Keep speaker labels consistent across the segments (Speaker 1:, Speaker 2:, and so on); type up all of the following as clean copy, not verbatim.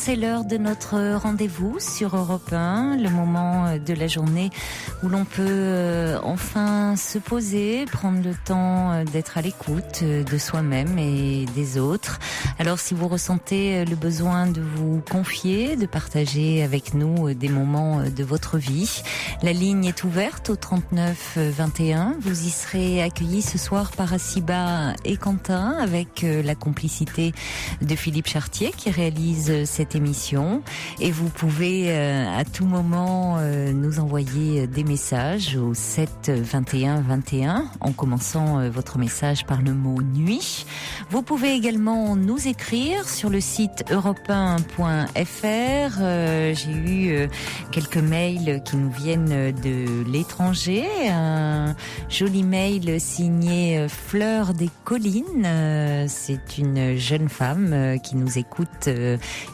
Speaker 1: c'est l'heure de notre rendez-vous sur Europe 1, le moment de la journée où l'on peut enfin se poser, prendre le temps d'être à l'écoute de soi-même et des autres. Alors si vous ressentez le besoin de vous confier, de partager avec nous des moments de votre vie, la ligne est ouverte au 39 21. Vous y serez accueillis ce soir par Asiba et Quentin avec la complicité de Philippe Chartier qui réalise cette émission. Et vous pouvez à tout moment nous envoyer des messages au 7 21 21 en commençant votre message par le mot nuit. Vous pouvez également nous écrire sur le site europe1.fr. J'ai eu quelques mails qui nous viennent de l'étranger. Un joli mail signé Fleur des Collines. C'est une jeune femme qui nous écoute,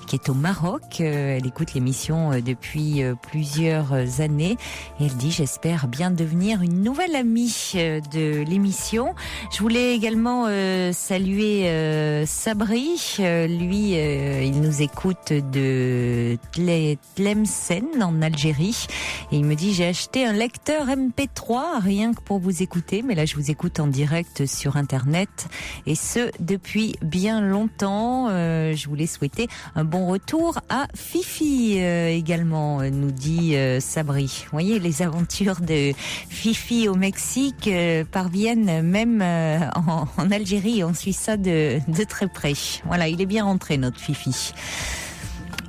Speaker 1: qui est au Maroc. Elle écoute l'émission depuis plusieurs années et elle dit: j'espère bien devenir une nouvelle amie de l'émission. Je voulais également saluer Sabri. Lui, il nous écoute de Tlemcen en Algérie et il me dit: j'ai acheté un lecteur MP3 rien que pour vous écouter, mais là je vous écoute en direct sur internet et ce depuis bien longtemps. Je voulais souhaiter un bon retour à Fifi également, nous dit Sabri. Vous voyez, les aventures de Fifi au Mexique parviennent même en Algérie. On suit ça de très près. Voilà, il est bien rentré notre Fifi.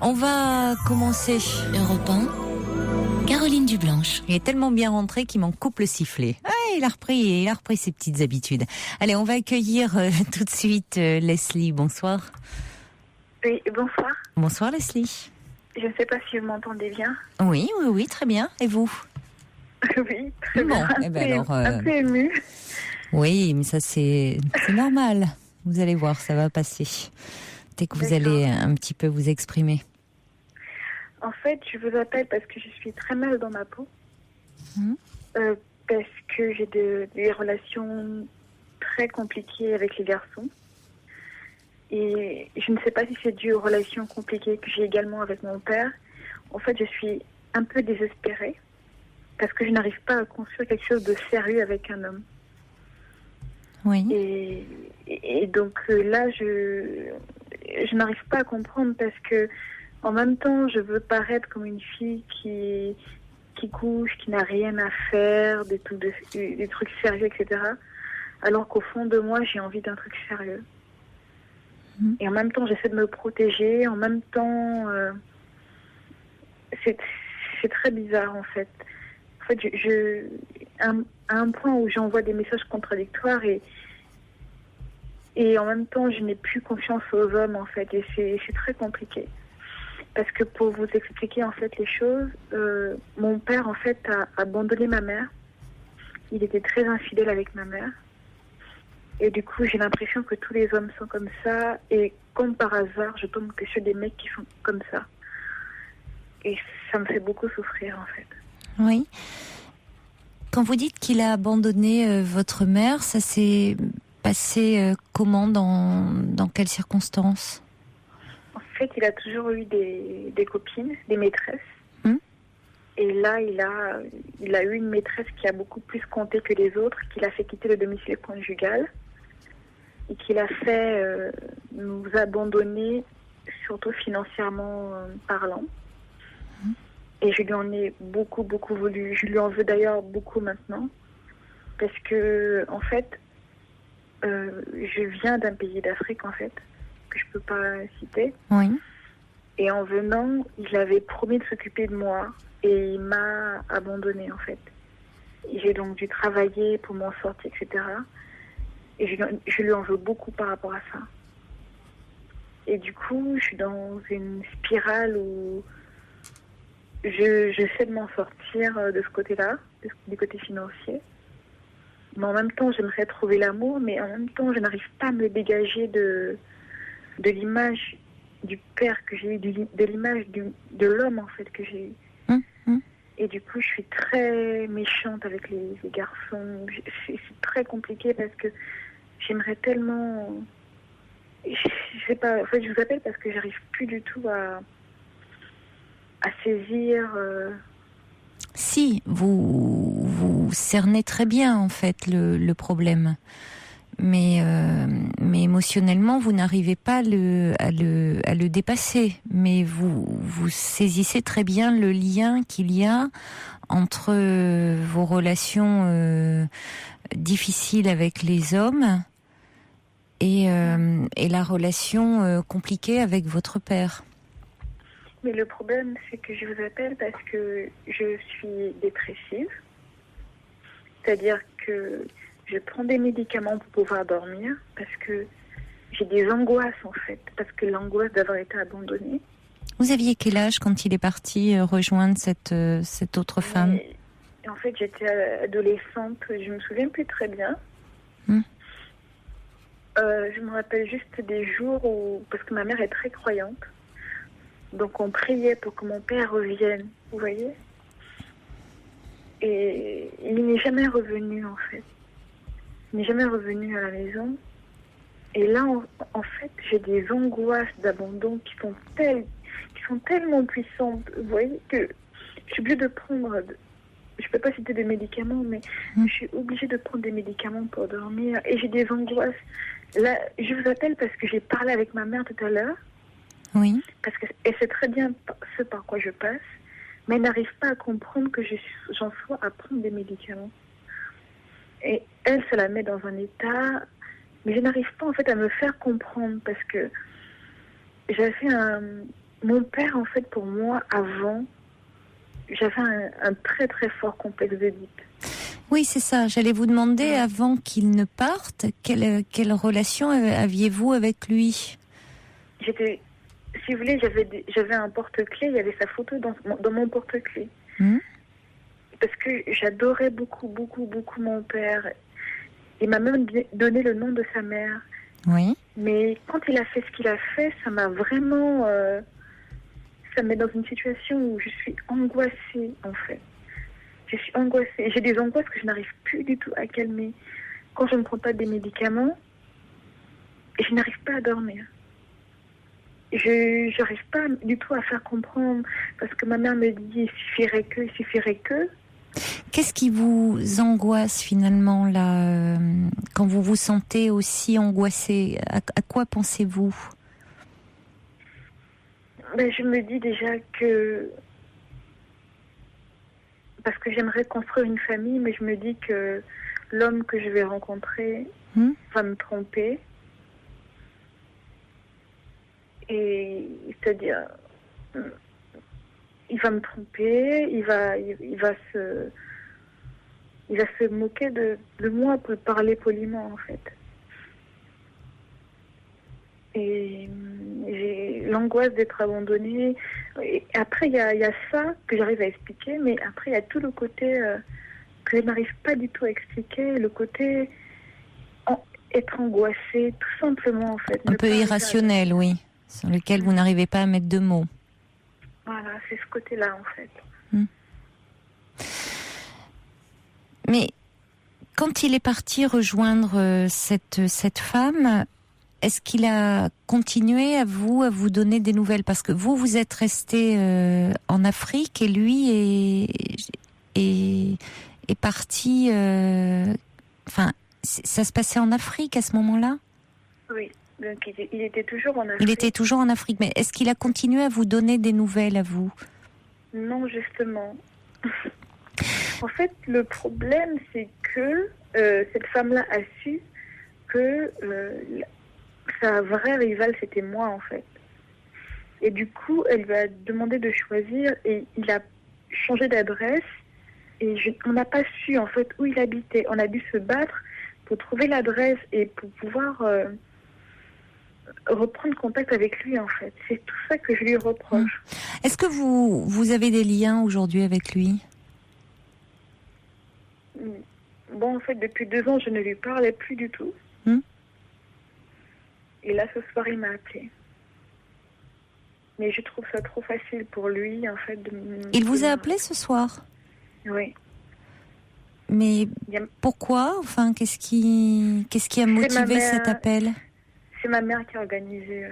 Speaker 1: On va commencer Europe 1. Caroline Dublanche. Il est tellement bien rentré qu'il m'en coupe le sifflet. Ah, il a repris ses petites habitudes. Allez, on va accueillir tout de suite Leslie. Bonsoir.
Speaker 2: Oui, bonsoir.
Speaker 1: Bonsoir Leslie.
Speaker 2: Je ne sais pas si vous m'entendez bien.
Speaker 1: Oui, très bien. Et vous?
Speaker 2: Oui, très bien. Un peu émue.
Speaker 1: Oui, mais ça c'est normal. Vous allez voir, ça va passer. Dès que vous allez un petit peu vous exprimer.
Speaker 2: En fait, je vous appelle parce que je suis très mal dans ma peau. Parce que j'ai des relations très compliquées avec les garçons. Et je ne sais pas si c'est dû aux relations compliquées que j'ai également avec mon père. En fait, je suis un peu désespérée parce que je n'arrive pas à construire quelque chose de sérieux avec un homme.
Speaker 1: Oui.
Speaker 2: Et donc là, je n'arrive pas à comprendre parce que en même temps, je veux paraître comme une fille qui couche, qui n'a rien à faire, des trucs sérieux, etc. Alors qu'au fond de moi, j'ai envie d'un truc sérieux. Et en même temps, j'essaie de me protéger. En même temps, c'est très bizarre en fait. En fait, à un point où j'envoie des messages contradictoires et en même temps, je n'ai plus confiance aux hommes en fait. Et c'est très compliqué. Parce que pour vous expliquer en fait les choses, mon père en fait a abandonné ma mère. Il était très infidèle avec ma mère. Et du coup, j'ai l'impression que tous les hommes sont comme ça. Et comme par hasard, je tombe que sur des mecs qui sont comme ça. Et ça me fait beaucoup souffrir, en fait.
Speaker 1: Oui. Quand vous dites qu'il a abandonné votre mère, ça s'est passé comment, dans quelles circonstances?
Speaker 2: En fait, il a toujours eu des copines, des maîtresses. Et là, il a eu une maîtresse qui a beaucoup plus compté que les autres, qui l'a fait quitter le domicile conjugal. Et qui l'a fait nous abandonner, surtout financièrement parlant. Et je lui en ai beaucoup, beaucoup voulu. Je lui en veux d'ailleurs beaucoup maintenant. Parce que, en fait, je viens d'un pays d'Afrique, en fait, que je ne peux pas citer.
Speaker 1: Oui.
Speaker 2: Et en venant, il avait promis de s'occuper de moi. Et il m'a abandonnée, en fait. Et j'ai donc dû travailler pour m'en sortir, etc. Et je lui en veux beaucoup par rapport à ça. Et du coup, je suis dans une spirale où j'essaie de m'en sortir de ce côté-là, du côté financier. Mais en même temps, j'aimerais trouver l'amour, mais en même temps, je n'arrive pas à me dégager de l'image du père que j'ai eu, de l'image de l'homme, en fait, que j'ai eu. Et du coup, je suis très méchante avec les garçons. C'est très compliqué parce que j'aimerais tellement... Je sais pas. En fait, je vous appelle parce que j'arrive plus du tout à saisir.
Speaker 1: Si, vous cernez très bien en fait le problème, mais émotionnellement vous n'arrivez pas à le dépasser. Mais vous saisissez très bien le lien qu'il y a entre vos relations difficiles avec les hommes et la relation compliquée avec votre père.
Speaker 2: Mais le problème, c'est que je vous appelle parce que je suis dépressive. C'est-à-dire que je prends des médicaments pour pouvoir dormir parce que j'ai des angoisses en fait, parce que l'angoisse d'avoir été abandonnée.
Speaker 1: Vous aviez quel âge quand il est parti rejoindre cette autre femme ?
Speaker 2: En fait, j'étais adolescente, je me souviens plus très bien. Je me rappelle juste des jours où, parce que ma mère est très croyante, donc on priait pour que mon père revienne, vous voyez. Et il n'est jamais revenu en fait. Il n'est jamais revenu à la maison. Et là, en fait, j'ai des angoisses d'abandon qui sont tellement puissantes, vous voyez, que je suis obligée de prendre, je ne peux pas citer des médicaments, mais je suis obligée de prendre des médicaments pour dormir. Et j'ai des angoisses. Là, je vous appelle parce que j'ai parlé avec ma mère tout à l'heure.
Speaker 1: Oui.
Speaker 2: Parce qu'elle sait très bien ce par quoi je passe, mais elle n'arrive pas à comprendre que j'en sois à prendre des médicaments. Et elle, ça la met dans un état, mais je n'arrive pas en fait à me faire comprendre parce que mon père en fait pour moi avant, j'avais un très très fort complexe d'Oedipe.
Speaker 1: Oui, c'est ça. J'allais vous demander avant qu'il ne parte, quelle relation aviez-vous avec lui ?
Speaker 2: Si vous voulez, j'avais un porte-clés, il y avait sa photo dans mon porte-clés. Parce que j'adorais beaucoup, beaucoup, beaucoup mon père. Il m'a même donné le nom de sa mère.
Speaker 1: Oui.
Speaker 2: Mais quand il a fait ce qu'il a fait, ça m'a vraiment... ça me met dans une situation où je suis angoissée, en fait. Je suis angoissée. J'ai des angoisses que je n'arrive plus du tout à calmer. Quand je ne prends pas des médicaments, je n'arrive pas à dormir. Je n'arrive pas du tout à faire comprendre parce que ma mère me dit il suffirait que.
Speaker 1: Qu'est-ce qui vous angoisse finalement là quand vous vous sentez aussi angoissée ? À quoi pensez-vous ?
Speaker 2: Je me dis déjà que parce que j'aimerais construire une famille, mais je me dis que l'homme que je vais rencontrer va me tromper. Et c'est-à-dire, il va me tromper, il va se moquer de moi pour parler poliment en fait. Et j'ai l'angoisse d'être abandonnée. Et après, il y a ça que j'arrive à expliquer, mais après, il y a tout le côté que je n'arrive pas du tout à expliquer, le côté être angoissée, tout simplement en fait.
Speaker 1: Un peu irrationnel, oui. Sur lequel vous n'arrivez pas à mettre de mots.
Speaker 2: Voilà, c'est ce côté-là, en fait.
Speaker 1: Mais quand il est parti rejoindre cette femme, est-ce qu'il a continué à vous donner des nouvelles ? Parce que vous êtes resté en Afrique et lui est parti... ça se passait en Afrique à ce moment-là ?
Speaker 2: Oui. Donc, il était toujours en Afrique.
Speaker 1: Il était toujours en Afrique, mais est-ce qu'il a continué à vous donner des nouvelles à vous ? Non,
Speaker 2: justement. En fait, le problème, c'est que cette femme-là a su que sa vraie rivale, c'était moi, en fait. Et du coup, elle lui a demandé de choisir et il a changé d'adresse. Et on n'a pas su, en fait, où il habitait. On a dû se battre pour trouver l'adresse et pour pouvoir... reprendre contact avec lui en fait. C'est tout ça que je lui reproche.
Speaker 1: Est-ce que vous avez des liens aujourd'hui avec lui ?
Speaker 2: Bon, en fait, depuis 2 ans, je ne lui parlais plus du tout. Et là, ce soir, il m'a appelé. Mais je trouve ça trop facile pour lui, en fait.
Speaker 1: Il vous a appelé ce soir ?
Speaker 2: Oui.
Speaker 1: Mais pourquoi ? Enfin, qu'est-ce qui a motivé cet appel ?
Speaker 2: C'est ma mère qui a organisé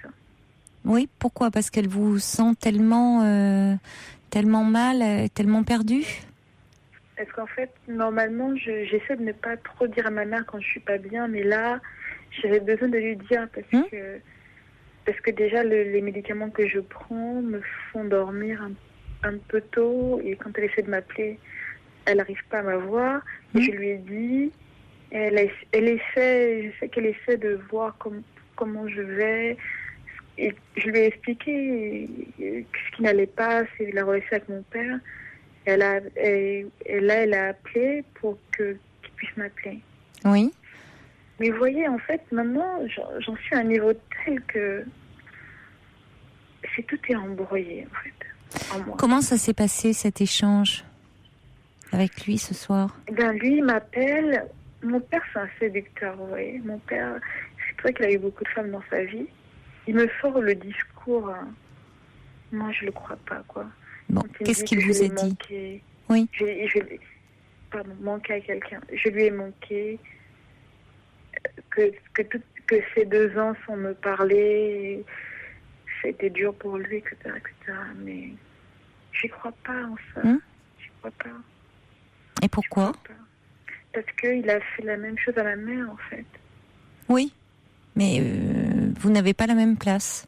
Speaker 2: ça.
Speaker 1: Oui, pourquoi ? Parce qu'elle vous sent tellement mal, tellement perdue ?
Speaker 2: Parce qu'en fait, normalement, j'essaie de ne pas trop dire à ma mère quand je suis pas bien, mais là, j'avais besoin de lui dire parce que déjà, les médicaments que je prends me font dormir un peu tôt, et quand elle essaie de m'appeler, elle n'arrive pas à m'avoir. Et je lui ai dit, je sais qu'elle essaie de voir comment je vais. Et je lui ai expliqué ce qui n'allait pas, c'est la relation avec mon père. Elle a appelé pour qu'il puisse m'appeler.
Speaker 1: Oui.
Speaker 2: Mais vous voyez, en fait, maintenant, j'en suis à un niveau tel que tout est embrouillé, en fait, en moi.
Speaker 1: Comment ça s'est passé, cet échange avec lui ce soir ?
Speaker 2: Lui, il m'appelle. Mon père, c'est un séducteur, vous voyez. Mon père, c'est vrai qu'il a eu beaucoup de femmes dans sa vie. Il me sort le discours. Moi, je le crois pas, quoi.
Speaker 1: Bon, qu'est-ce qu'il vous a dit ? Oui.
Speaker 2: Manquer à quelqu'un. Je lui ai manqué. Que ces 2 ans sans me parler, c'était dur pour lui, etc., etc. Mais j'y crois pas en ça. J'y crois pas.
Speaker 1: Et pourquoi ?
Speaker 2: Parce qu'il a fait la même chose à ma mère, en fait.
Speaker 1: Oui, mais vous n'avez pas la même place.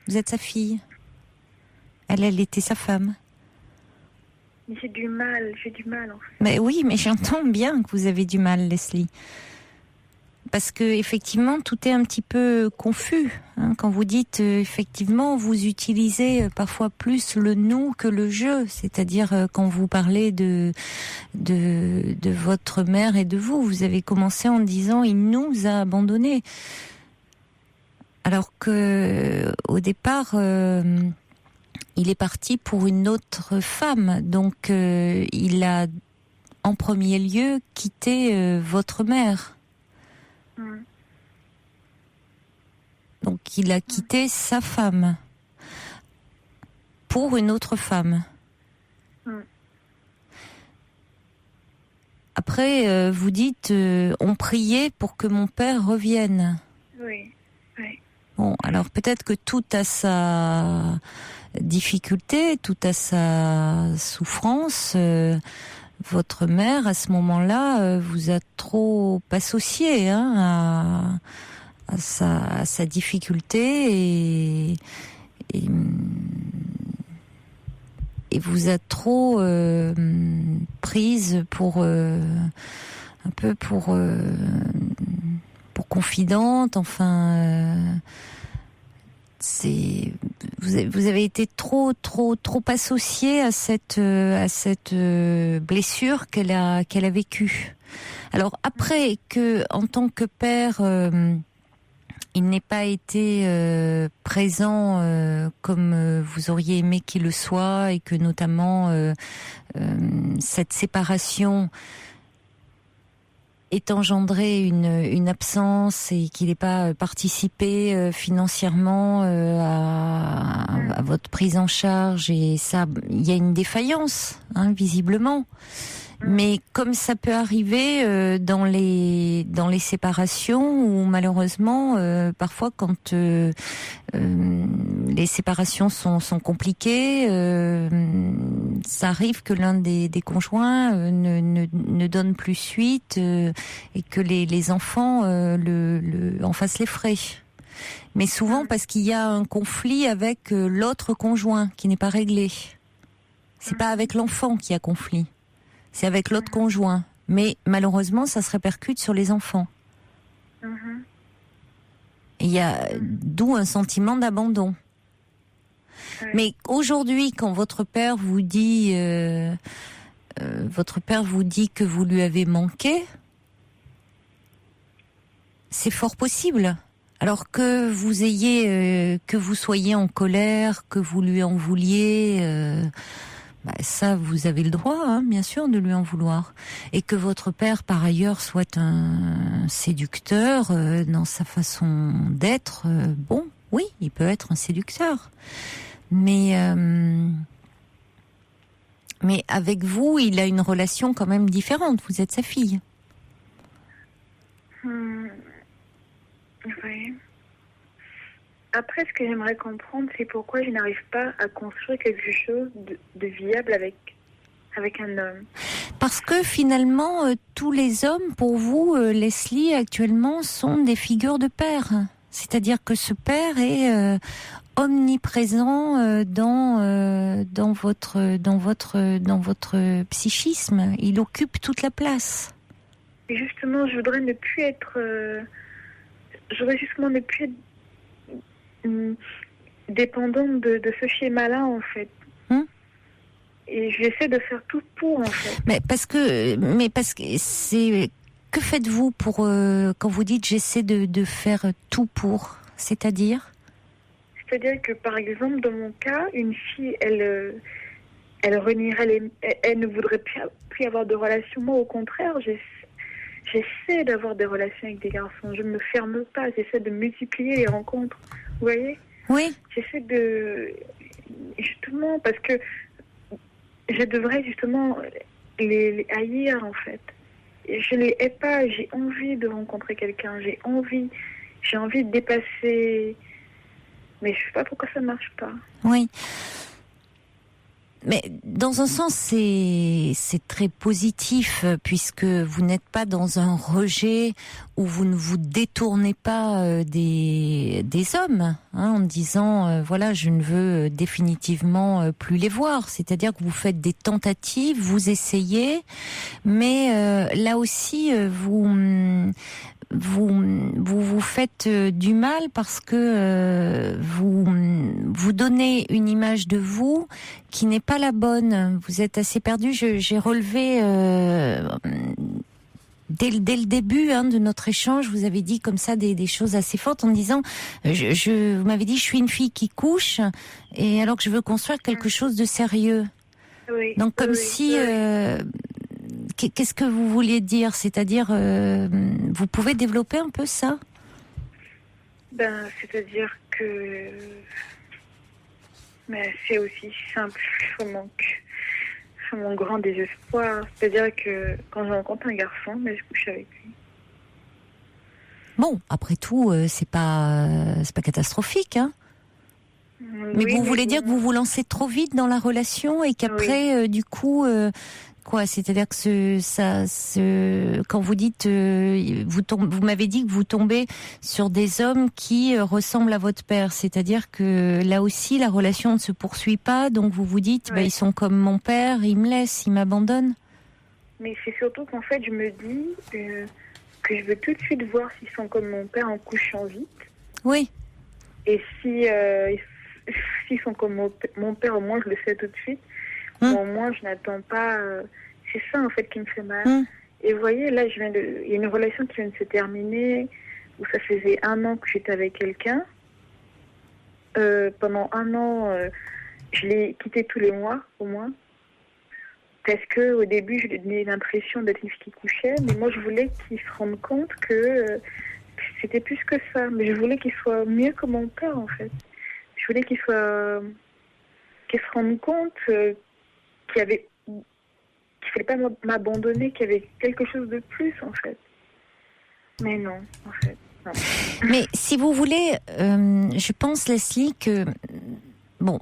Speaker 1: Vous êtes sa fille. Elle était sa femme.
Speaker 2: Mais j'ai du mal en fait.
Speaker 1: Mais oui, mais j'entends bien que vous avez du mal, Leslie. Parce que effectivement, tout est un petit peu confus. Quand vous dites, effectivement, vous utilisez parfois plus le nous que le je. C'est-à-dire, quand vous parlez de votre mère et de vous, vous avez commencé en disant, il nous a abandonnés. Alors que, au départ, il est parti pour une autre femme. Donc, il a, en premier lieu, quitté votre mère. Donc, il a quitté sa femme pour une autre femme. Après, vous dites, on priait pour que mon père revienne.
Speaker 2: Oui, oui.
Speaker 1: Bon, alors peut-être que tout a sa difficulté, tout a sa souffrance. Votre mère, à ce moment-là, vous a trop associé à sa difficulté et vous a trop prise pour un peu pour confidente. Enfin, vous avez été trop associé à cette blessure qu'elle a vécue. Alors après que, en tant que père, il n'ait pas été présent comme vous auriez aimé qu'il le soit, et que notamment cette séparation ait engendré une absence et qu'il n'ait pas participé financièrement à votre prise en charge, et ça, il y a une défaillance, visiblement. Mais comme ça peut arriver dans les séparations, où malheureusement parfois quand les séparations sont compliquées, ça arrive que l'un des conjoints ne donne plus suite, et que les enfants en fassent les frais. Mais souvent parce qu'il y a un conflit avec l'autre conjoint qui n'est pas réglé. C'est pas avec l'enfant qu'il y a conflit. C'est avec l'autre conjoint. Mais malheureusement, ça se répercute sur les enfants. Et il y a d'où un sentiment d'abandon. Mais aujourd'hui, quand votre père vous dit que vous lui avez manqué, c'est fort possible. Alors que vous soyez en colère, que vous lui en vouliez, ça, vous avez le droit, bien sûr, de lui en vouloir. Et que votre père, par ailleurs, soit un séducteur dans sa façon d'être, bon, oui, il peut être un séducteur. Mais Mais avec vous, il a une relation quand même différente. Vous êtes sa fille.
Speaker 2: Oui. Après, ce que j'aimerais comprendre, c'est pourquoi je n'arrive pas à construire quelque chose de viable avec un homme.
Speaker 1: Parce que finalement, tous les hommes, pour vous, Leslie, actuellement, sont des figures de père. C'est-à-dire que ce père est omniprésent dans votre psychisme. Il occupe toute la place.
Speaker 2: Et justement, je voudrais ne plus être... j'aurais justement ne plus être dépendante de ce schéma-là, en fait. Et j'essaie de faire tout pour, en fait.
Speaker 1: Mais parce que c'est... Que faites-vous pour... quand vous dites « j'essaie de faire tout pour », c'est-à-dire ?
Speaker 2: C'est-à-dire que, par exemple, dans mon cas, une fille, elle renierait elle ne voudrait plus avoir de relations. Moi, au contraire, j'essaie d'avoir des relations avec des garçons. Je ne me ferme pas, j'essaie de multiplier les rencontres. Vous voyez ?
Speaker 1: Oui.
Speaker 2: J'essaie de... Justement, parce que je devrais justement les haïr, en fait. Et je ne les hais pas, j'ai envie de rencontrer quelqu'un, j'ai envie de dépasser... Mais je ne sais pas pourquoi ça ne marche pas.
Speaker 1: Oui. Mais dans un sens, c'est très positif puisque vous n'êtes pas dans un rejet où vous ne vous détournez pas des hommes, hein, en disant voilà, je ne veux définitivement plus les voir. C'est-à-dire que vous faites des tentatives, vous essayez, mais là aussi vous faites du mal parce que vous donnez une image de vous qui n'est pas la bonne. Vous êtes assez perdu. J'ai relevé dès le début de notre échange, vous avez dit comme ça des choses assez fortes en disant vous m'avez dit je suis une fille qui couche et alors que je veux construire quelque chose de sérieux.
Speaker 2: Oui,
Speaker 1: donc comme si qu'est-ce que vous vouliez dire? C'est-à-dire, vous pouvez développer un peu ça?
Speaker 2: C'est-à-dire que... Mais c'est aussi simple, c'est mon grand désespoir. C'est-à-dire que quand je rencontre un garçon, je couche avec lui.
Speaker 1: Bon, après tout, c'est pas catastrophique, hein? Mais vous voulez dire que vous vous lancez trop vite dans la relation et qu'après, du coup... Quoi, c'est-à-dire que quand vous dites, vous m'avez dit que vous tombez sur des hommes qui ressemblent à votre père, c'est-à-dire que là aussi la relation ne se poursuit pas, donc vous vous dites, ils sont comme mon père, ils me laissent, ils m'abandonnent.
Speaker 2: Mais c'est surtout qu'en fait, je me dis que je veux tout de suite voir s'ils sont comme mon père en couchant vite.
Speaker 1: Oui.
Speaker 2: Et s'ils sont comme mon père, au moins je le sais tout de suite. Au moins, je n'attends pas. C'est ça, en fait, qui me fait mal. Et vous voyez, là, il y a une relation qui vient de se terminer, où ça faisait 1 an que j'étais avec quelqu'un. Pendant 1 an, je l'ai quitté tous les mois, au moins. Parce qu'au début, je lui donnais l'impression d'être une fille qui couchait. Mais moi, je voulais qu'il se rende compte que c'était plus que ça. Mais je voulais qu'il soit mieux que mon père, en fait. Je voulais qu'il se rende compte... qu'il fallait pas m'abandonner, qu'il y avait quelque chose de plus, en fait. Mais non, en fait, non.
Speaker 1: Mais si vous voulez, je pense, Leslie, que... Bon,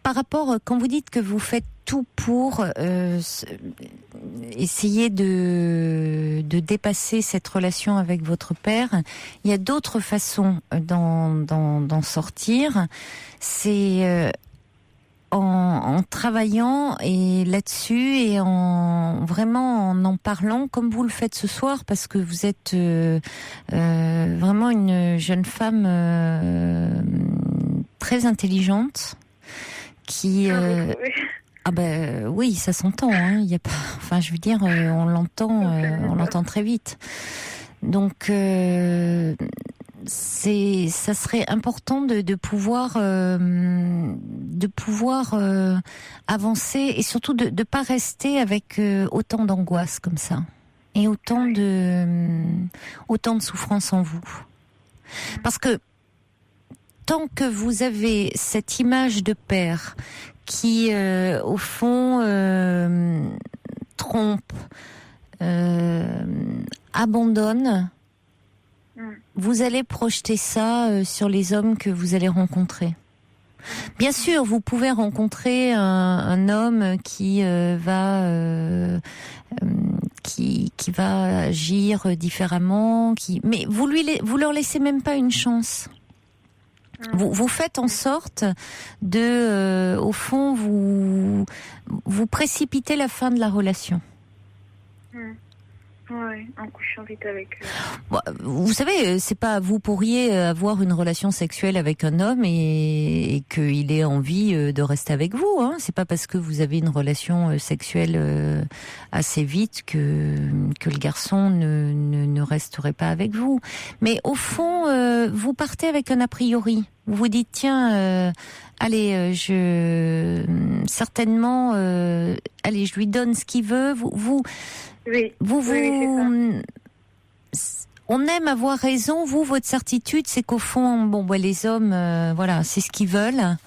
Speaker 1: par rapport, quand vous dites que vous faites tout pour essayer de dépasser cette relation avec votre père, il y a d'autres façons d'en sortir. C'est... En travaillant et là-dessus et vraiment en parlant comme vous le faites ce soir parce que vous êtes vraiment une jeune femme très intelligente qui oui, ça s'entend, hein, il y a pas, enfin je veux dire on l'entend très vite. Donc ça serait important de pouvoir avancer et surtout de pas rester avec autant d'angoisse comme ça et autant de souffrance en vous. Parce que tant que vous avez cette image de père qui, au fond, trompe, abandonne, vous allez projeter ça sur les hommes que vous allez rencontrer. Bien sûr, vous pouvez rencontrer un homme qui va agir différemment, mais vous leur laissez même pas une chance. Vous faites en sorte de, au fond, vous précipitez la fin de la relation.
Speaker 2: Ouais, en couchant vite avec eux.
Speaker 1: Bon, vous savez, c'est pas, vous pourriez avoir une relation sexuelle avec un homme et qu'il ait envie de rester avec vous, hein. C'est pas parce que vous avez une relation sexuelle assez vite que le garçon ne resterait pas avec vous. Mais au fond, vous partez avec un a priori. Vous vous dites, tiens, allez, certainement, allez, je lui donne ce qu'il veut.
Speaker 2: Oui,
Speaker 1: on aime avoir raison. Vous, votre certitude, c'est qu'au fond, les hommes, voilà, c'est ce qu'ils veulent.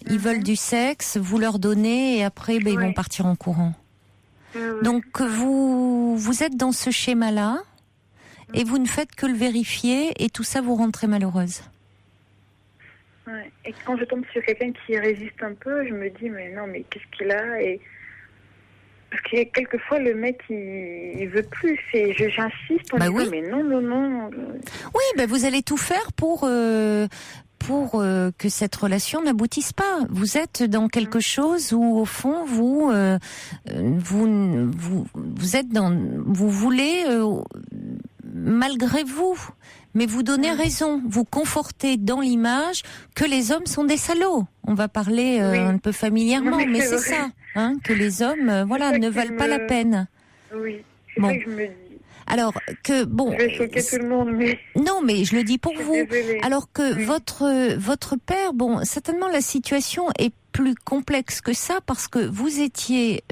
Speaker 1: Ils veulent du sexe. Vous leur donnez et après, ils vont partir en courant. Donc vous êtes dans ce schéma-là et vous ne faites que le vérifier et tout ça vous rend très malheureuse.
Speaker 2: Ouais. Et quand je tombe sur quelqu'un qui résiste un peu, je me dis mais qu'est-ce qu'il a et parce que quelquefois le mec il veut plus et j'insiste en disant mais non.
Speaker 1: Oui, vous allez tout faire pour que cette relation n'aboutisse pas. Vous êtes dans quelque chose où au fond vous êtes vous voulez malgré vous. Mais vous donnez raison, vous confortez dans l'image que les hommes sont des salauds. On va parler un peu familièrement, mais c'est ça, hein, que les hommes, ne valent pas la peine.
Speaker 2: Oui, c'est ça que je me dis.
Speaker 1: Alors que
Speaker 2: je vais choquer tout le monde, mais
Speaker 1: non, mais je le dis pour vous.
Speaker 2: Désolée.
Speaker 1: Alors que votre père, certainement la situation est plus complexe que ça parce que vous étiez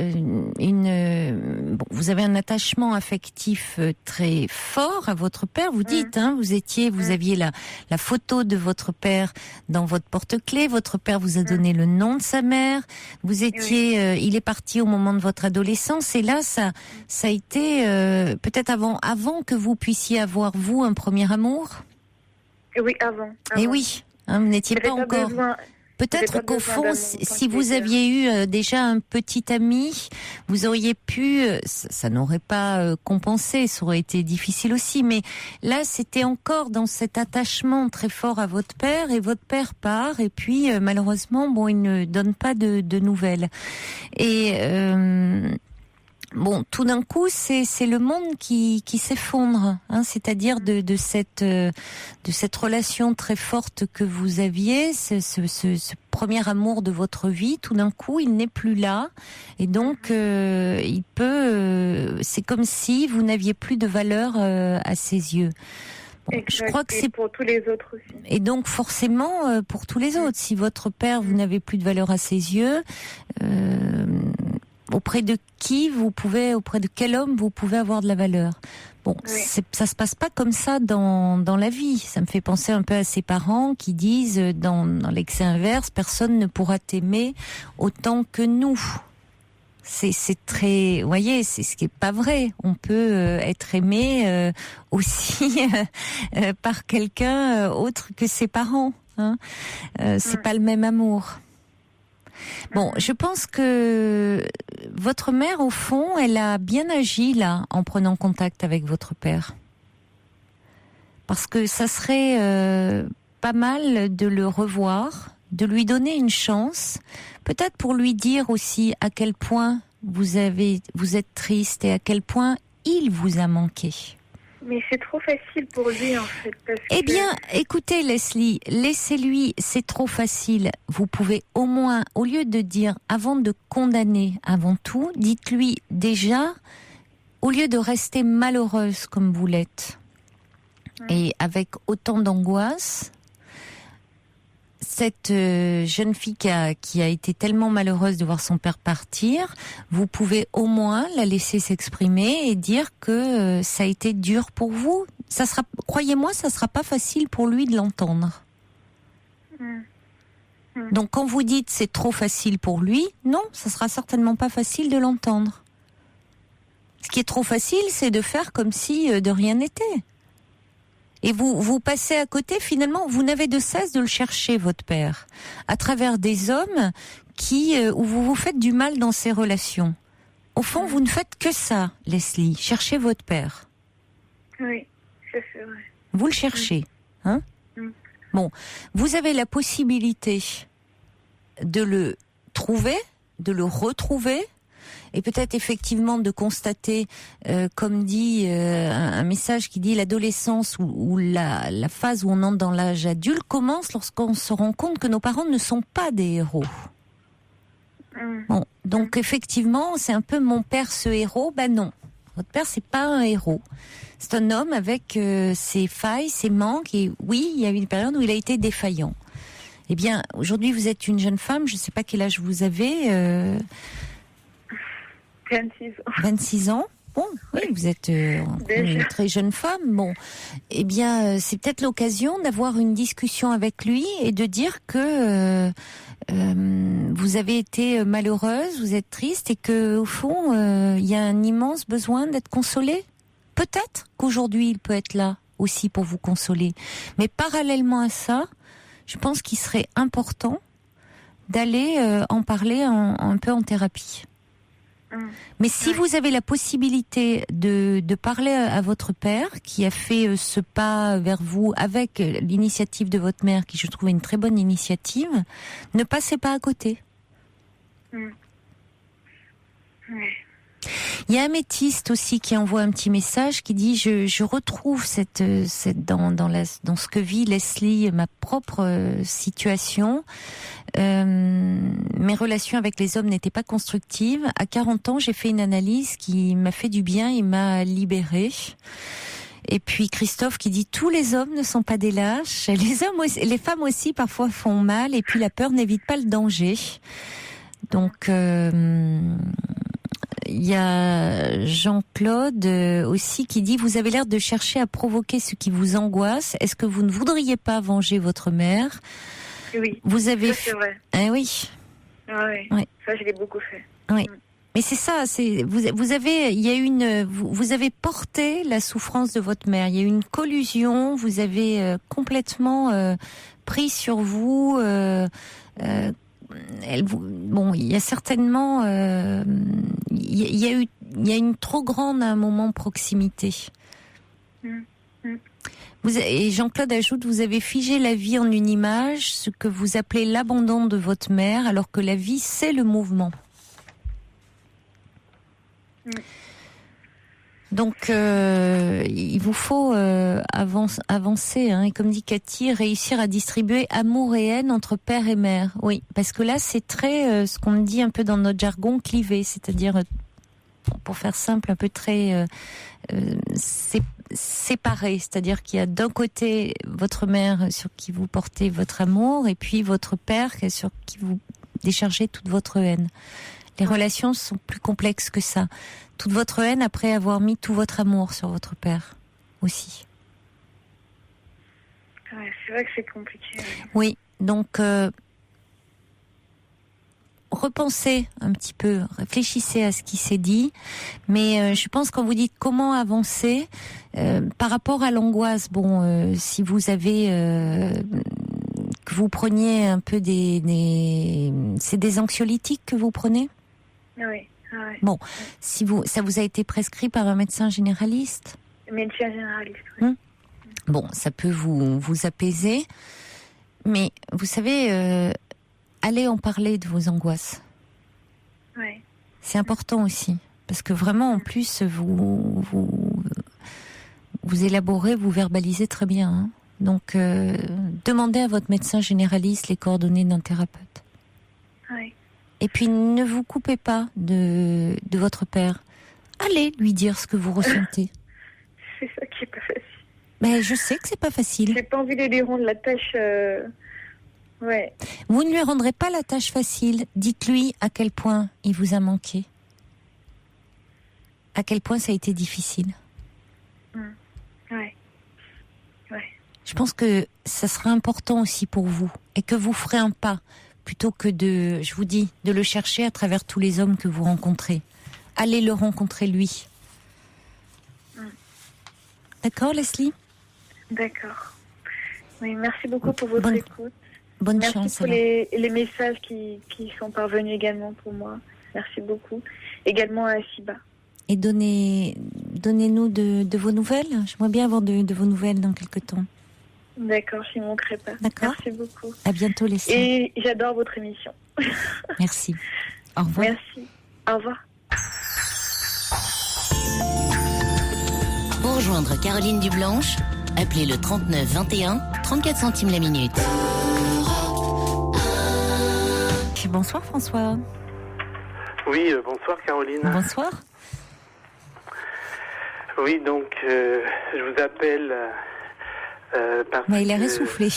Speaker 1: vous avez un attachement affectif très fort à votre père. Vous dites, vous aviez la photo de votre père dans votre porte-clés. Votre père vous a donné le nom de sa mère. Vous étiez, il est parti au moment de votre adolescence et là ça a été peut-être avant que vous puissiez avoir vous un premier amour.
Speaker 2: Oui, avant.
Speaker 1: Et oui, vous n'étiez pas encore. Peut-être qu'au fond, si vous aviez eu déjà un petit ami, vous auriez pu, ça n'aurait pas compensé, ça aurait été difficile aussi, mais là c'était encore dans cet attachement très fort à votre père et votre père part et puis malheureusement, il ne donne pas de nouvelles. Et tout d'un coup, c'est le monde qui s'effondre, hein, c'est-à-dire de cette relation très forte que vous aviez, ce premier amour de votre vie. Tout d'un coup, il n'est plus là, et donc il peut. C'est comme si vous n'aviez plus de valeur à ses yeux. Je crois que c'est
Speaker 2: pour tous les autres aussi.
Speaker 1: Et donc forcément pour tous les autres. Si votre père, vous n'avez plus de valeur à ses yeux. Auprès de quel homme vous pouvez avoir de la valeur? Ça se passe pas comme ça dans la vie. Ça me fait penser un peu à ses parents qui disent dans l'excès inverse, personne ne pourra t'aimer autant que nous. C'est très, vous voyez, c'est ce qui est pas vrai. On peut être aimé aussi par quelqu'un autre que ses parents. Hein. C'est pas le même amour. Je pense que votre mère, au fond, elle a bien agi là, en prenant contact avec votre père. Parce que ça serait pas mal de le revoir, de lui donner une chance, peut-être pour lui dire aussi à quel point vous êtes triste et à quel point il vous a manqué.
Speaker 2: Mais c'est trop facile pour lui, en fait.
Speaker 1: Bien, écoutez, Leslie, laissez-lui, c'est trop facile. Vous pouvez au moins, au lieu de dire, avant de condamner, avant tout, dites-lui déjà, au lieu de rester malheureuse comme vous l'êtes, et avec autant d'angoisse, cette jeune fille qui a été tellement malheureuse de voir son père partir, vous pouvez au moins la laisser s'exprimer et dire que ça a été dur pour vous. Croyez-moi, ça sera pas facile pour lui de l'entendre. Donc quand vous dites c'est trop facile pour lui, non, ça sera certainement pas facile de l'entendre. Ce qui est trop facile, c'est de faire comme si de rien n'était. Et vous passez à côté, finalement, vous n'avez de cesse de le chercher, votre père, à travers des hommes où vous vous faites du mal dans ces relations. Au fond, vous ne faites que ça, Leslie, cherchez votre père.
Speaker 2: Oui, c'est vrai.
Speaker 1: Vous le cherchez, hein ? Bon, vous avez la possibilité de le trouver, de le retrouver, et peut-être effectivement de constater, comme dit un message qui dit l'adolescence ou la phase où on entre dans l'âge adulte commence lorsqu'on se rend compte que nos parents ne sont pas des héros. Bon, donc effectivement, c'est un peu mon père ce héros. Ben non, votre père c'est pas un héros. C'est un homme avec ses failles, ses manques, et oui, il y a eu une période où il a été défaillant. Eh bien, aujourd'hui vous êtes une jeune femme, je ne sais pas quel âge vous avez.
Speaker 2: 26 ans.
Speaker 1: 26 ans. Bon, oui, vous êtes une très jeune femme. Bon, eh bien, c'est peut-être l'occasion d'avoir une discussion avec lui et de dire que vous avez été malheureuse, vous êtes triste et que au fond, il y a un immense besoin d'être consolée. Peut-être qu'aujourd'hui, il peut être là aussi pour vous consoler. Mais parallèlement à ça, je pense qu'il serait important d'aller en parler un peu en thérapie. Mais si vous avez la possibilité de parler à votre père, qui a fait ce pas vers vous avec l'initiative de votre mère, qui je trouve une très bonne initiative, ne passez pas à côté. Il y a un métiste aussi qui envoie un petit message qui dit je retrouve dans ce que vit Leslie, ma propre situation. Mes relations avec les hommes n'étaient pas constructives. À 40 ans, j'ai fait une analyse qui m'a fait du bien et m'a libérée. Et puis Christophe qui dit tous les hommes ne sont pas des lâches. Les hommes aussi, les femmes aussi parfois font mal. Et puis la peur n'évite pas le danger. Donc il y a Jean-Claude aussi qui dit vous avez l'air de chercher à provoquer ce qui vous angoisse. Est-ce que vous ne voudriez pas venger votre mère ?
Speaker 2: Oui,
Speaker 1: vous avez
Speaker 2: ça c'est vrai.
Speaker 1: Ah oui.
Speaker 2: Oui. Ça je l'ai beaucoup fait.
Speaker 1: Oui. Mais c'est ça, vous avez porté la souffrance de votre mère. Il y a eu une collusion, vous avez complètement pris sur vous. Il y a certainement, il y a une trop grande à un moment proximité. Et Jean-Claude ajoute, vous avez figé la vie en une image, ce que vous appelez l'abandon de votre mère, alors que la vie, c'est le mouvement. Donc, il vous faut avancer, hein, et comme dit Cathy, réussir à distribuer amour et haine entre père et mère. Oui, parce que là, c'est très, ce qu'on dit un peu dans notre jargon, clivé, c'est-à-dire, pour faire simple, un peu très séparé, c'est-à-dire qu'il y a d'un côté votre mère sur qui vous portez votre amour, et puis votre père sur qui vous déchargez toute votre haine. Les relations sont plus complexes que ça. Toute votre haine après avoir mis tout votre amour sur votre père aussi.
Speaker 2: Ouais, c'est vrai que c'est compliqué.
Speaker 1: Oui, donc repensez un petit peu, réfléchissez à ce qui s'est dit, mais je pense quand vous dites comment avancer, par rapport à l'angoisse, si vous avez que vous preniez un peu c'est des anxiolytiques que vous prenez ?
Speaker 2: Oui.
Speaker 1: Bon, si ça vous a été prescrit par un médecin généraliste ?
Speaker 2: Médecin généraliste, oui.
Speaker 1: Bon, ça peut vous apaiser, mais vous savez, allez en parler de vos angoisses.
Speaker 2: Oui.
Speaker 1: C'est important aussi, parce que vraiment, en plus, vous élaborez, vous verbalisez très bien. Hein. Donc, demandez à votre médecin généraliste les coordonnées d'un thérapeute.
Speaker 2: Oui.
Speaker 1: Et puis, ne vous coupez pas de votre père. Allez lui dire ce que vous ressentez.
Speaker 2: C'est ça qui est pas facile.
Speaker 1: Mais je sais que c'est pas facile.
Speaker 2: J'ai pas envie de lui rendre la tâche. Ouais.
Speaker 1: Vous ne lui rendrez pas la tâche facile. Dites-lui à quel point il vous a manqué. À quel point ça a été difficile.
Speaker 2: Ouais.
Speaker 1: Je pense que ça sera important aussi pour vous et que vous ferez un pas plutôt que je vous dis, de le chercher à travers tous les hommes que vous rencontrez. Allez le rencontrer lui. D'accord, Leslie ?
Speaker 2: D'accord. Oui, merci beaucoup pour votre écoute.
Speaker 1: Bonne
Speaker 2: merci
Speaker 1: chance.
Speaker 2: Pour les messages qui sont parvenus également pour moi. Merci beaucoup. Également à Siba.
Speaker 1: Et donnez-nous de vos nouvelles. J'aimerais bien avoir de vos nouvelles dans quelques temps.
Speaker 2: D'accord, je n'y manquerai pas.
Speaker 1: D'accord.
Speaker 2: Merci beaucoup.
Speaker 1: À bientôt, Leslie.
Speaker 2: Et j'adore votre émission.
Speaker 1: Merci. Au revoir.
Speaker 2: Merci. Au revoir.
Speaker 3: Pour rejoindre Caroline Dublanche, appelez le 39 21, 34 centimes la minute.
Speaker 1: Bonsoir François.
Speaker 4: Oui, bonsoir Caroline.
Speaker 1: Bonsoir.
Speaker 4: Oui, donc je vous appelle parce
Speaker 1: mais il est
Speaker 4: que...
Speaker 1: essoufflé.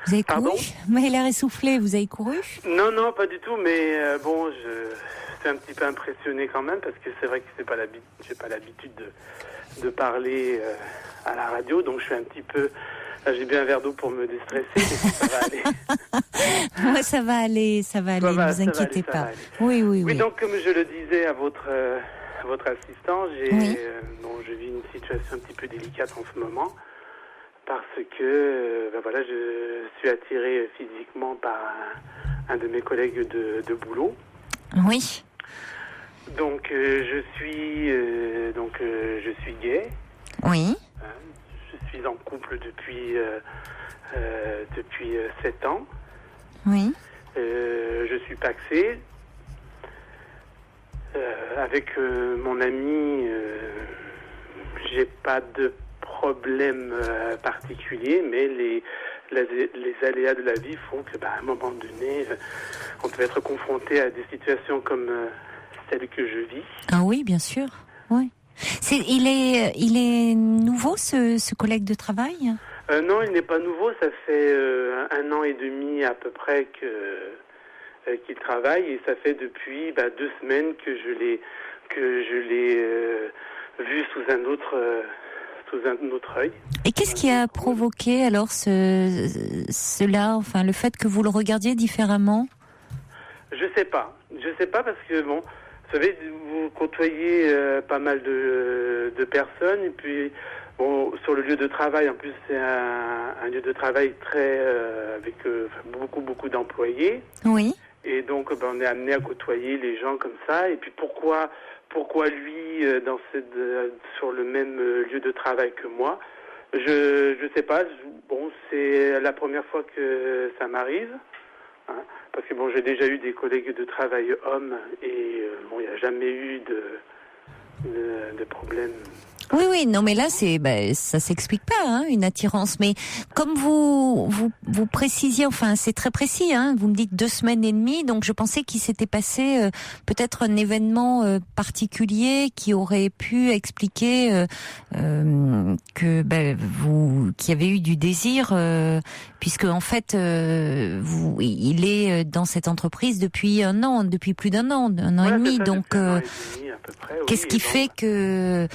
Speaker 1: Vous avez couru ?
Speaker 4: Pardon ?
Speaker 1: Mais il est essoufflé, vous avez couru ?
Speaker 4: Non, pas du tout, mais bon, je suis un petit peu impressionné quand même parce que c'est vrai que j'ai pas l'habitude de parler à la radio, donc je suis un petit peu... J'ai bien un verre d'eau pour me déstresser, mais ça va aller.
Speaker 1: Ouais, ça va aller, ne vous inquiétez pas. Oui.
Speaker 4: Donc, comme je le disais à votre assistant, je vis une situation un petit peu délicate en ce moment, parce que je suis attiré physiquement par un de mes collègues de boulot.
Speaker 1: Oui.
Speaker 4: Donc, je suis gay.
Speaker 1: Oui.
Speaker 4: Je suis en couple depuis 7 ans.
Speaker 1: Oui.
Speaker 4: Je suis paxé. Avec mon ami, j'ai pas de problème particulier, mais les aléas de la vie font que, à un moment donné, on peut être confronté à des situations comme celle que je vis.
Speaker 1: Ah oui, bien sûr. Oui. Il est nouveau ce collègue de travail ?
Speaker 4: Non, il n'est pas nouveau. Ça fait 1 an et demi à peu près qu'il travaille, et ça fait depuis 2 semaines que je l'ai vu sous un autre œil. Et
Speaker 1: qu'est-ce qui a provoqué alors cela, enfin le fait que vous le regardiez différemment ?
Speaker 4: Je sais pas parce que bon. Vous savez, vous côtoyez pas mal de personnes, et puis bon, sur le lieu de travail, en plus c'est un lieu de travail très avec beaucoup d'employés.
Speaker 1: Oui.
Speaker 4: Et donc on est amené à côtoyer les gens comme ça. Et puis pourquoi lui sur le même lieu de travail que moi ? Je sais pas. Bon, c'est la première fois que ça m'arrive. Parce que bon, j'ai déjà eu des collègues de travail hommes et il n'y a jamais eu de problème.
Speaker 1: Oui, non, mais là, ça s'explique pas, une attirance. Mais comme vous précisiez, enfin, c'est très précis, vous me dites 2 semaines et demie, donc je pensais qu'il s'était passé peut-être un événement particulier qui aurait pu expliquer que qu'il y avait eu du désir, puisque en fait, il est dans cette entreprise depuis plus d'un an, un an et demi, donc. Qu'est-ce qui fait que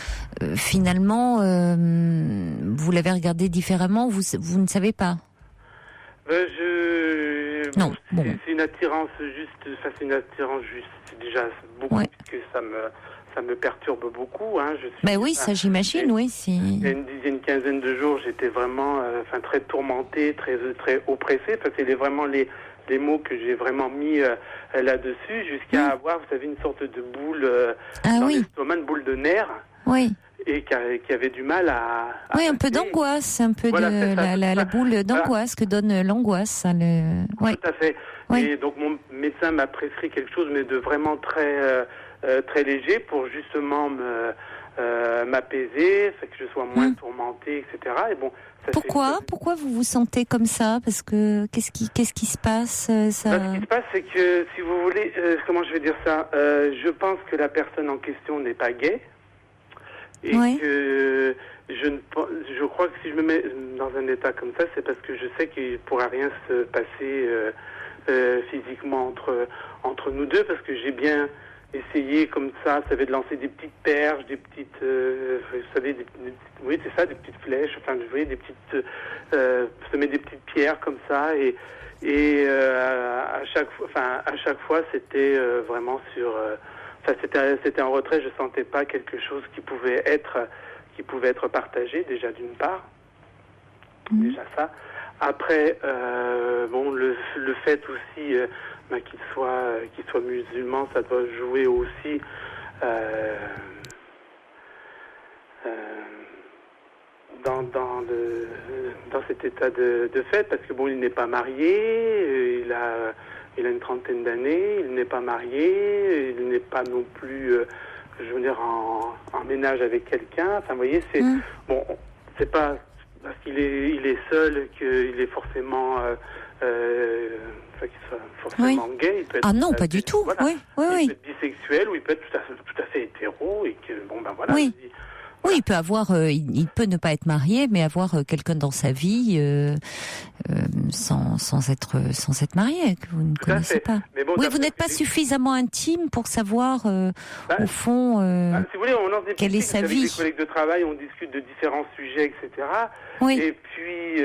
Speaker 1: finalement vous l'avez regardé différemment, vous ne savez pas?
Speaker 4: Non. C'est une attirance juste. C'est déjà beaucoup, que ça me perturbe beaucoup.
Speaker 1: Oui, ça j'imagine, oui.
Speaker 4: Il y a une quinzaine de jours, j'étais vraiment très tourmenté, très oppressé. C'est vraiment les mots que j'ai vraiment mis là-dessus, jusqu'à avoir, vous savez, une sorte de boule dans l'estomac, une boule de nerfs.
Speaker 1: Oui.
Speaker 4: Et qui avait du mal à
Speaker 1: un peu d'angoisse, la boule d'angoisse que donne l'angoisse.
Speaker 4: Tout à fait. Oui. Et donc mon médecin m'a prescrit quelque chose, mais de vraiment très léger, pour justement m'apaiser, que je sois moins tourmenté, etc. Et bon.
Speaker 1: Pourquoi vous vous sentez comme ça? Parce que qu'est-ce qui se passe
Speaker 4: Ce qui se passe, c'est que, si vous voulez, comment je vais dire ça, je pense que la personne en question n'est pas gay, et que je crois que si je me mets dans un état comme ça, c'est parce que je sais qu'il ne pourra rien se passer physiquement entre nous deux, parce que j'ai bien essayer comme ça de lancer des petites perches, des petites, vous savez, oui, c'est ça, des petites flèches, enfin, vous voyez, des petites, semer des petites pierres comme ça, et à chaque fois, c'était vraiment sur, c'était en retrait. Je sentais pas quelque chose qui pouvait être partagé, déjà d'une part, déjà ça. Après, le fait aussi qu'il soit musulman, ça doit jouer aussi dans cet état de fait, parce que il n'est pas marié, il a une trentaine d'années, il n'est pas marié, il n'est pas non plus, je veux dire, en ménage avec quelqu'un. Enfin, vous voyez, c'est pas parce qu'il est seul qu'il est forcément qu'il soit forcément gay. Il peut être
Speaker 1: non, pas du tout.
Speaker 4: Voilà.
Speaker 1: Oui.
Speaker 4: Il peut être bisexuel, ou il peut être tout à fait hétéro, et que voilà.
Speaker 1: Oui. Oui, il peut avoir, il peut ne pas être marié, mais avoir quelqu'un dans sa vie sans être marié, que vous ne connaissez pas. Oui, vous n'êtes pas suffisamment intime pour savoir au fond
Speaker 4: si vous voulez, on lance des
Speaker 1: quelle est sa vie.
Speaker 4: Avec des collègues de travail, on discute de différents sujets, etc.
Speaker 1: Oui.
Speaker 4: Et puis,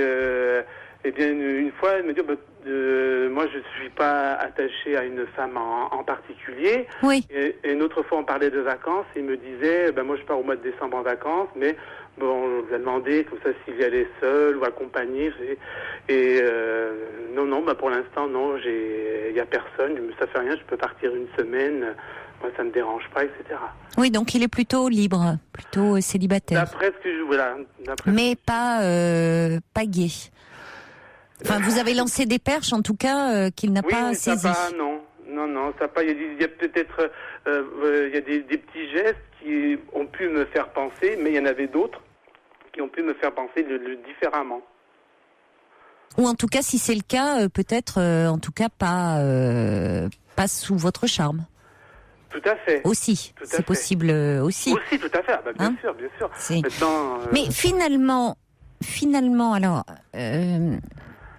Speaker 4: une fois, elle me dit, moi, je ne suis pas attachée à une femme en particulier.
Speaker 1: Oui.
Speaker 4: Et une autre fois, on parlait de vacances. Et il me disait, moi, je pars au mois de décembre en vacances, mais on lui a demandé comme ça s'il y allait seul ou accompagné. Et non, pour l'instant, non, il n'y a personne. Ça fait rien, je peux partir une semaine. Moi, ça me dérange pas, etc.
Speaker 1: Oui, donc il est plutôt libre, plutôt célibataire.
Speaker 4: D'après ce que
Speaker 1: mais pas gay. Enfin, vous avez lancé des perches, en tout cas, qu'il n'a pas saisi.
Speaker 4: Non, ça pas. Il y a peut-être, il y a des petits gestes qui ont pu me faire penser, mais il y en avait d'autres qui ont pu me faire penser différemment.
Speaker 1: Ou en tout cas, si c'est le cas, peut-être, en tout cas, pas sous votre charme.
Speaker 4: Tout à fait.
Speaker 1: Aussi, c'est possible aussi.
Speaker 4: Aussi, tout à fait. Bien sûr. Maintenant,
Speaker 1: mais finalement, alors,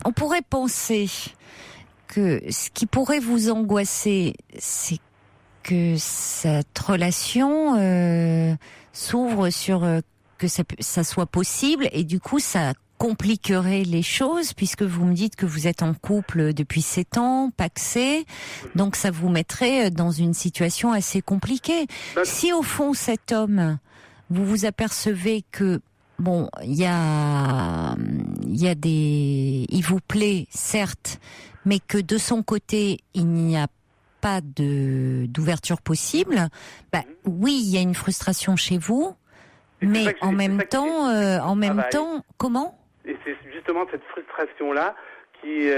Speaker 1: on pourrait penser que ce qui pourrait vous angoisser, c'est que cette relation s'ouvre sur que ça soit possible, et du coup, ça compliquerait les choses, puisque vous me dites que vous êtes en couple depuis 7 ans, pacsé, donc ça vous mettrait dans une situation assez compliquée. Si au fond cet homme, vous vous apercevez que il vous plaît, certes, mais que de son côté, il n'y a pas d'ouverture possible, oui, il y a une frustration chez vous, mais en même temps, comment ?
Speaker 4: Et c'est justement cette frustration-là qui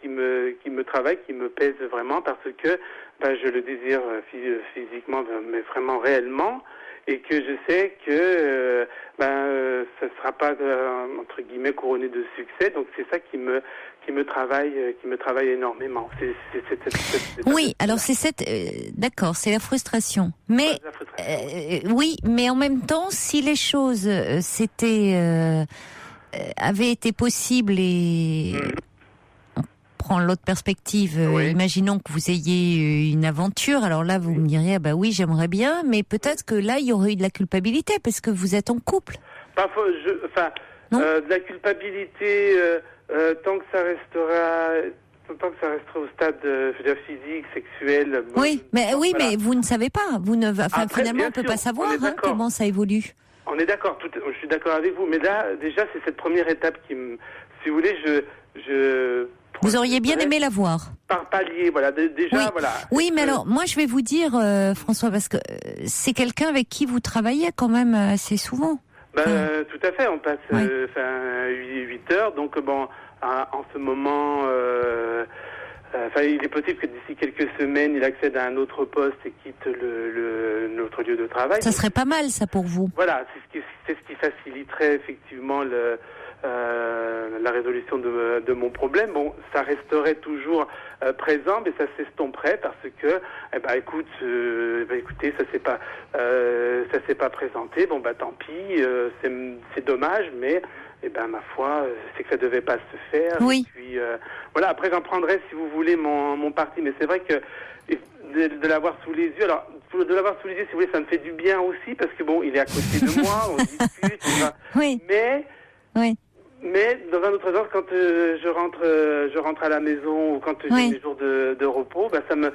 Speaker 4: me travaille, qui me pèse vraiment, parce que je le désire physiquement, mais vraiment réellement, et que je sais que ça ne sera pas entre guillemets couronné de succès. Donc c'est ça qui me travaille énormément.
Speaker 1: Oui, alors c'est d'accord, c'est la frustration. Mais oui, mais en même temps, si les choses avaient été possibles, et on prend l'autre perspective, imaginons que vous ayez une aventure, alors là vous me diriez oui, j'aimerais bien, mais peut-être que là il y aurait eu de la culpabilité parce que vous êtes en couple.
Speaker 4: De la culpabilité tant que ça restera au stade physique, sexuel.
Speaker 1: Mais vous ne savez pas. Après, finalement, on ne peut pas savoir comment ça évolue.
Speaker 4: On est d'accord. Je suis d'accord avec vous. Mais là, déjà, c'est cette première étape si vous voulez,
Speaker 1: vous auriez bien aimé la voir.
Speaker 4: Par palier, voilà. Déjà, voilà.
Speaker 1: Oui, mais alors, moi, je vais vous dire, François, parce que c'est quelqu'un avec qui vous travaillez quand même assez souvent.
Speaker 4: Tout à fait. On passe 8 heures. Donc, en ce moment, il est possible que d'ici quelques semaines, il accède à un autre poste et quitte notre lieu de travail.
Speaker 1: Ça serait pas mal, ça, pour vous.
Speaker 4: Voilà, c'est ce qui faciliterait effectivement la résolution de mon problème. Ça resterait toujours présent, mais ça s'estomperait parce que, écoutez, ça s'est pas présenté. Tant pis, c'est dommage, mais ma foi, c'est que ça devait pas se faire.
Speaker 1: Oui.
Speaker 4: Et puis après j'en prendrai, si vous voulez, mon parti. Mais c'est vrai que de l'avoir sous les yeux. Alors de l'avoir sous les yeux, si vous voulez, ça me fait du bien aussi, parce que bon, il est à côté de moi, on discute,
Speaker 1: oui.
Speaker 4: Mais dans un autre sens, quand je rentre à la maison ou quand j'ai des jours de repos, ça me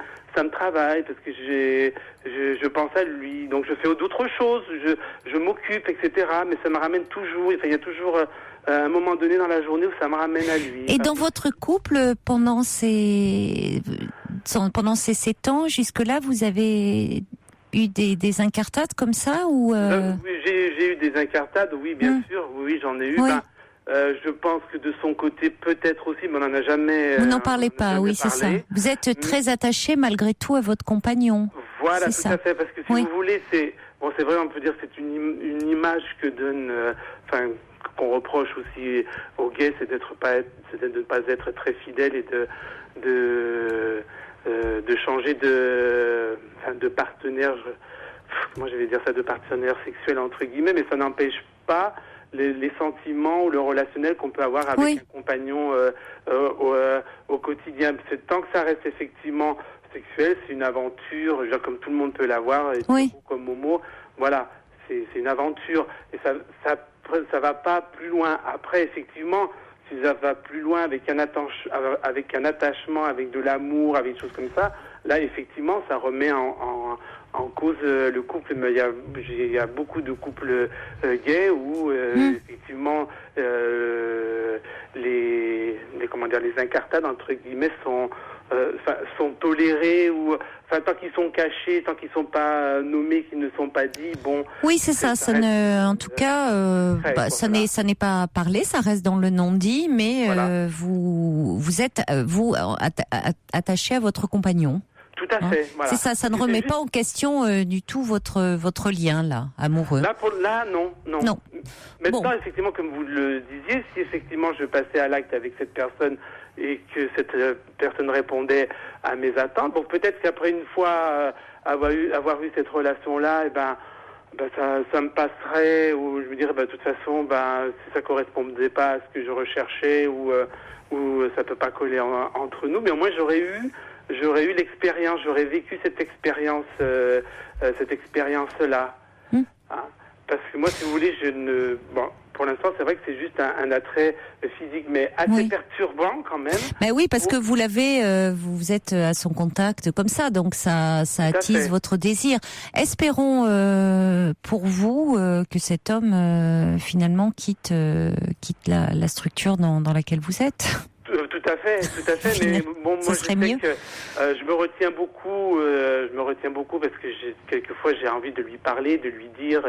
Speaker 4: travaille parce que je pense à lui, donc je fais d'autres choses, je m'occupe, etc. Mais ça me ramène toujours. Il y a toujours un moment donné dans la journée où ça me ramène à lui.
Speaker 1: Et dans votre couple, pendant ces 7 ans, jusque-là, vous avez eu des incartades comme ça ou
Speaker 4: Oui, j'ai eu des incartades, oui, bien sûr, oui, j'en ai eu.
Speaker 1: Oui.
Speaker 4: Je pense que de son côté, peut-être aussi, mais on n'en a jamais.
Speaker 1: Vous n'en parlez pas, oui, c'est ça. Vous êtes très attaché malgré tout à votre compagnon.
Speaker 4: Voilà, tout à fait, parce que si vous voulez, c'est vrai, on peut dire que c'est une image que donne, qu'on reproche aussi aux gays, c'est de ne pas être très fidèle et de changer de partenaire. Moi, je vais dire ça, de partenaire sexuel entre guillemets, mais ça n'empêche pas les sentiments ou le relationnel qu'on peut avoir avec un compagnon au quotidien. Tant que ça reste effectivement sexuel, c'est une aventure, comme tout le monde peut l'avoir, comme Momo. Voilà, c'est une aventure. Et ça va pas plus loin. Après, effectivement, si ça va plus loin avec un attachement, avec de l'amour, avec des choses comme ça, là, effectivement, ça remet en cause le couple. Mais il y a beaucoup de couples gays où effectivement les incartades entre guillemets sont tolérés ou tant qu'ils sont cachés, tant qu'ils sont pas nommés, qu'ils ne sont pas dits, bon.
Speaker 1: Oui, c'est ça. En tout cas, ça n'est pas parlé, ça reste dans le non-dit, mais vous êtes attaché à votre compagnon.
Speaker 4: Tout à fait. Voilà.
Speaker 1: C'est ça. Ça ne remet pas en question du tout votre lien là, amoureux.
Speaker 4: Là, non. Maintenant, effectivement, comme vous le disiez, si effectivement je passais à l'acte avec cette personne et que cette personne répondait à mes attentes, donc peut-être qu'après une fois avoir eu cette relation-là, ça me passerait, ou je me dirais, de toute façon, si ça correspondait pas à ce que je recherchais, ou ça peut pas coller entre nous, mais au moins j'aurais eu l'expérience, j'aurais vécu cette expérience-là. Parce que moi, si vous voulez, pour l'instant, c'est vrai que c'est juste un attrait physique, mais assez perturbant quand même.
Speaker 1: Mais oui, parce que vous êtes à son contact comme ça, donc ça attise votre désir. Espérons pour vous que cet homme finalement quitte la structure dans laquelle vous êtes.
Speaker 4: Tout à fait. Mais bon, moi, je sais que je me retiens beaucoup parce que quelquefois j'ai envie de lui parler, de lui dire,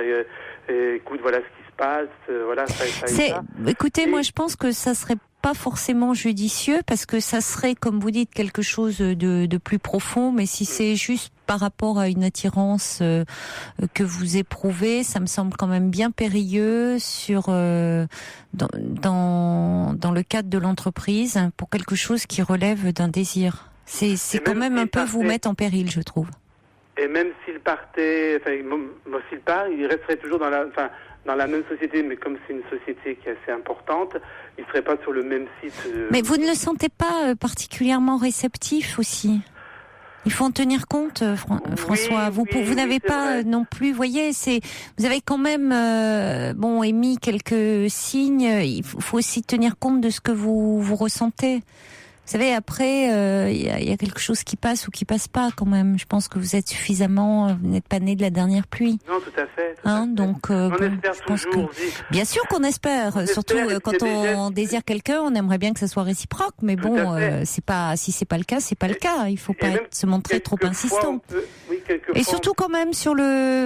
Speaker 4: écoute, voilà ce qui se passe, voilà ça et ça.
Speaker 1: Écoutez, moi je pense que ça serait pas forcément judicieux parce que ça serait, comme vous dites, quelque chose de plus profond, mais si c'est juste par rapport à une attirance que vous éprouvez, ça me semble quand même bien périlleux dans le cadre de l'entreprise pour quelque chose qui relève d'un désir. C'est quand même un peu vous mettre en péril, je trouve.
Speaker 4: Et même s'il partait, s'il part, il resterait toujours dans la même société, mais comme c'est une société qui est assez importante, il ne serait pas sur le même site.
Speaker 1: Mais vous ne le sentez pas particulièrement réceptif aussi ? Il faut en tenir compte, François. Vous n'avez pas non plus, voyez, vous avez quand même émis quelques signes. Il faut aussi tenir compte de ce que vous ressentez. Vous savez, après, il y a quelque chose qui passe ou qui passe pas quand même. Je pense que vous êtes vous n'êtes pas né de la dernière pluie.
Speaker 4: Non, tout à fait.
Speaker 1: Donc,
Speaker 4: on espère toujours.
Speaker 1: Bien sûr qu'on espère. Surtout quand on désire quelqu'un, on aimerait bien que ça soit réciproque. Mais bon, si c'est pas le cas, c'est pas le cas. Il faut pas se montrer trop insistant. Et surtout quand même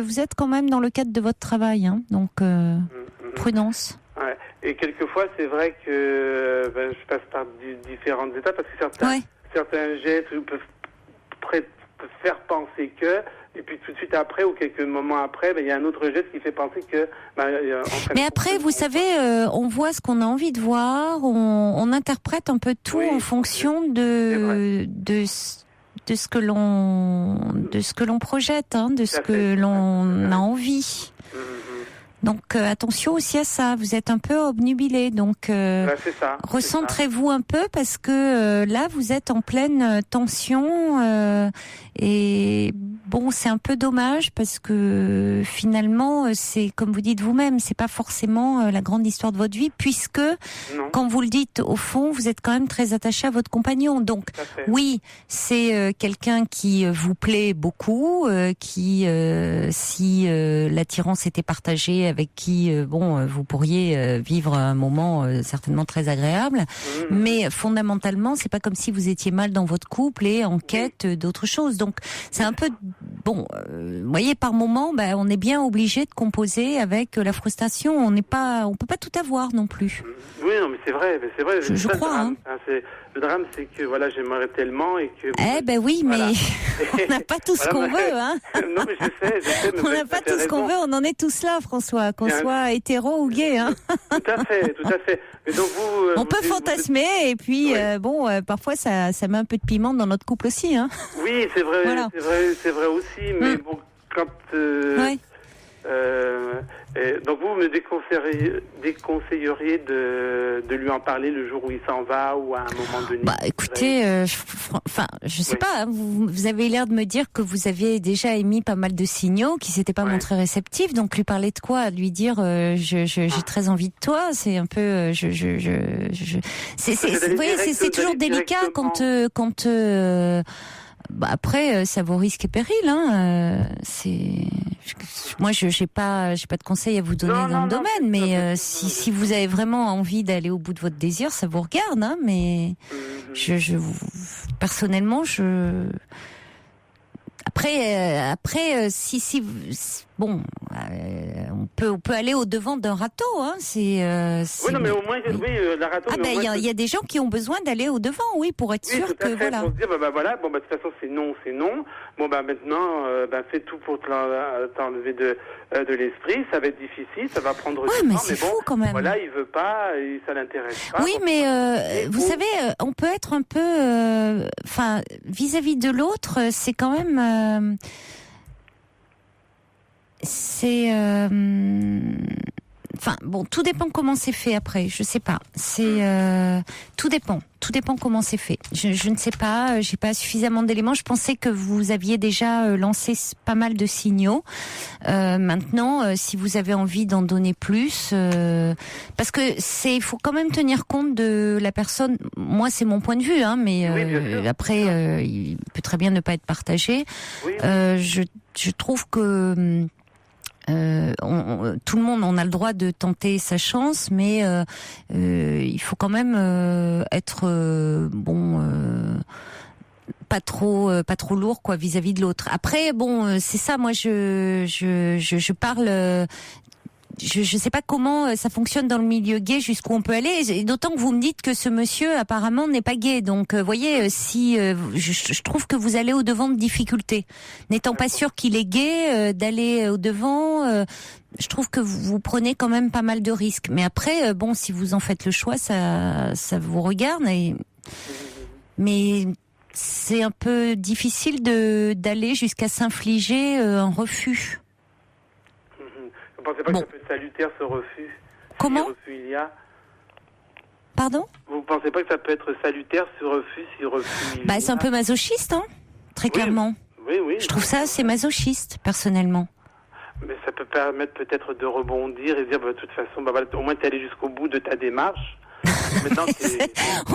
Speaker 1: vous êtes quand même dans le cadre de votre travail, donc prudence.
Speaker 4: Ouais. Et quelquefois, c'est vrai que je passe par différentes étapes parce que certains gestes peuvent faire penser que, et puis tout de suite après ou quelques moments après, il y a un autre geste qui fait penser que.
Speaker 1: Mais après, vous savez, on voit ce qu'on a envie de voir, on interprète un peu tout en fonction de ce que l'on projette, de ce que l'on a envie. Donc attention aussi à ça, vous êtes un peu obnubilé, donc
Speaker 4: c'est ça,
Speaker 1: recentrez-vous un peu parce que là vous êtes en pleine tension et bon c'est un peu dommage parce que finalement c'est comme vous dites vous-même, c'est pas forcément la grande histoire de votre vie puisque quand vous le dites au fond vous êtes quand même très attaché à votre compagnon, donc oui c'est quelqu'un qui vous plaît beaucoup, qui si l'attirance était partagée avec qui vous pourriez vivre un moment certainement très agréable, mais fondamentalement c'est pas comme si vous étiez mal dans votre couple et en quête d'autre chose. Donc c'est un peu vous voyez par moment on est bien obligé de composer avec la frustration, on peut pas tout avoir non plus.
Speaker 4: Oui, non, mais c'est vrai.
Speaker 1: Je crois.
Speaker 4: Le drame, c'est que voilà, j'aimerais tellement et que.
Speaker 1: Oui, voilà. Mais on n'a pas tout ce qu'on veut, hein.
Speaker 4: Non, mais je sais. Mais
Speaker 1: on n'a pas tout ce qu'on veut. On en est tous là, François, qu'on soit hétéro ou gay, hein.
Speaker 4: Tout à fait. Mais donc
Speaker 1: on peut fantasmer et puis parfois ça met un peu de piment dans notre couple aussi, hein.
Speaker 4: Oui, c'est vrai. Voilà. C'est vrai aussi. Mais bon, quand. Donc vous me déconseilleriez de lui en parler le jour où il s'en va ou à un moment donné.
Speaker 1: Écoutez, je sais pas. Vous avez l'air de me dire que vous aviez déjà émis pas mal de signaux, qui s'étaient pas montrés réceptifs. Donc lui parler de quoi? Lui dire j'ai très envie de toi. C'est un peu c'est toujours délicat quand après ça vaut risque et péril, hein. Moi j'ai pas de conseils à vous donner dans le domaine, mais si vous avez vraiment envie d'aller au bout de votre désir, ça vous regarde, hein. Mais personnellement on peut aller au devant d'un râteau, hein.
Speaker 4: Oui, non, mais au moins, la râteau.
Speaker 1: Il y a des gens qui ont besoin d'aller au devant, pour être sûr que voilà.
Speaker 4: Pour se dire, de toute façon, c'est non. Bon, maintenant, fais tout pour t'enlever de l'esprit. Ça va être difficile, ça va prendre du temps.
Speaker 1: Mais c'est fou quand même.
Speaker 4: Voilà, il veut pas, et ça l'intéresse pas.
Speaker 1: Oui, mais vous savez, on peut être un peu, vis-à-vis de l'autre, c'est quand même. Tout dépend comment c'est fait après, je sais pas. Tout dépend comment c'est fait. Je ne sais pas, j'ai pas suffisamment d'éléments. Je pensais que vous aviez déjà lancé pas mal de signaux. Maintenant, si vous avez envie d'en donner plus, parce que il faut quand même tenir compte de la personne. Moi, c'est mon point de vue, hein, mais après, il peut très bien ne pas être partagé. Oui. Je trouve que tout le monde, on a le droit de tenter sa chance, mais il faut quand même être pas trop lourd vis-à-vis de l'autre. Après c'est ça, moi je parle. Je sais pas comment ça fonctionne dans le milieu gay, jusqu'où on peut aller. Et d'autant que vous me dites que ce monsieur apparemment n'est pas gay. Donc, voyez, je trouve que vous allez au devant de difficultés. N'étant pas sûr qu'il est gay, d'aller au devant, je trouve que vous prenez quand même pas mal de risques. Mais après, si vous en faites le choix, ça vous regarde. Mais c'est un peu difficile d'aller jusqu'à s'infliger un refus.
Speaker 4: Vous pensez pas que ça peut être salutaire, ce refus?
Speaker 1: Comment?
Speaker 4: Si refus il y a.
Speaker 1: Pardon?
Speaker 4: Vous pensez pas que ça peut être salutaire, ce refus, si refus il y a?
Speaker 1: C'est un peu masochiste, hein, très clairement.
Speaker 4: Oui.
Speaker 1: Je trouve ça assez masochiste, personnellement.
Speaker 4: Mais ça peut permettre peut-être de rebondir et de dire, de toute façon, au moins t'es allé jusqu'au bout de ta démarche. Maintenant,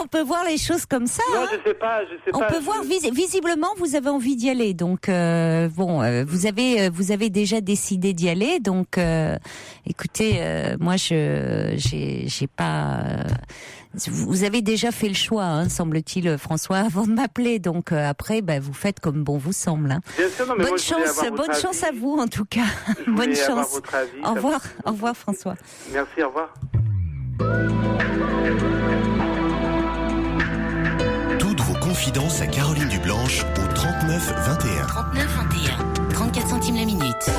Speaker 1: on peut voir les choses comme ça.
Speaker 4: Non,
Speaker 1: hein.
Speaker 4: je sais pas.
Speaker 1: On peut voir visiblement vous avez envie d'y aller. Donc vous avez déjà décidé d'y aller. Donc écoutez, moi j'ai pas. Vous avez déjà fait le choix, hein, semble-t-il, François, avant de m'appeler. Donc après, vous faites comme bon vous semble. Hein.
Speaker 4: Bien sûr, non, mais
Speaker 1: bonne chance à vous en tout cas. Bonne chance. Au revoir, François.
Speaker 4: Merci, au revoir.
Speaker 5: Toutes vos confidences à Caroline Dublanche au 39 21.
Speaker 3: 39 21, 34 centimes la minute.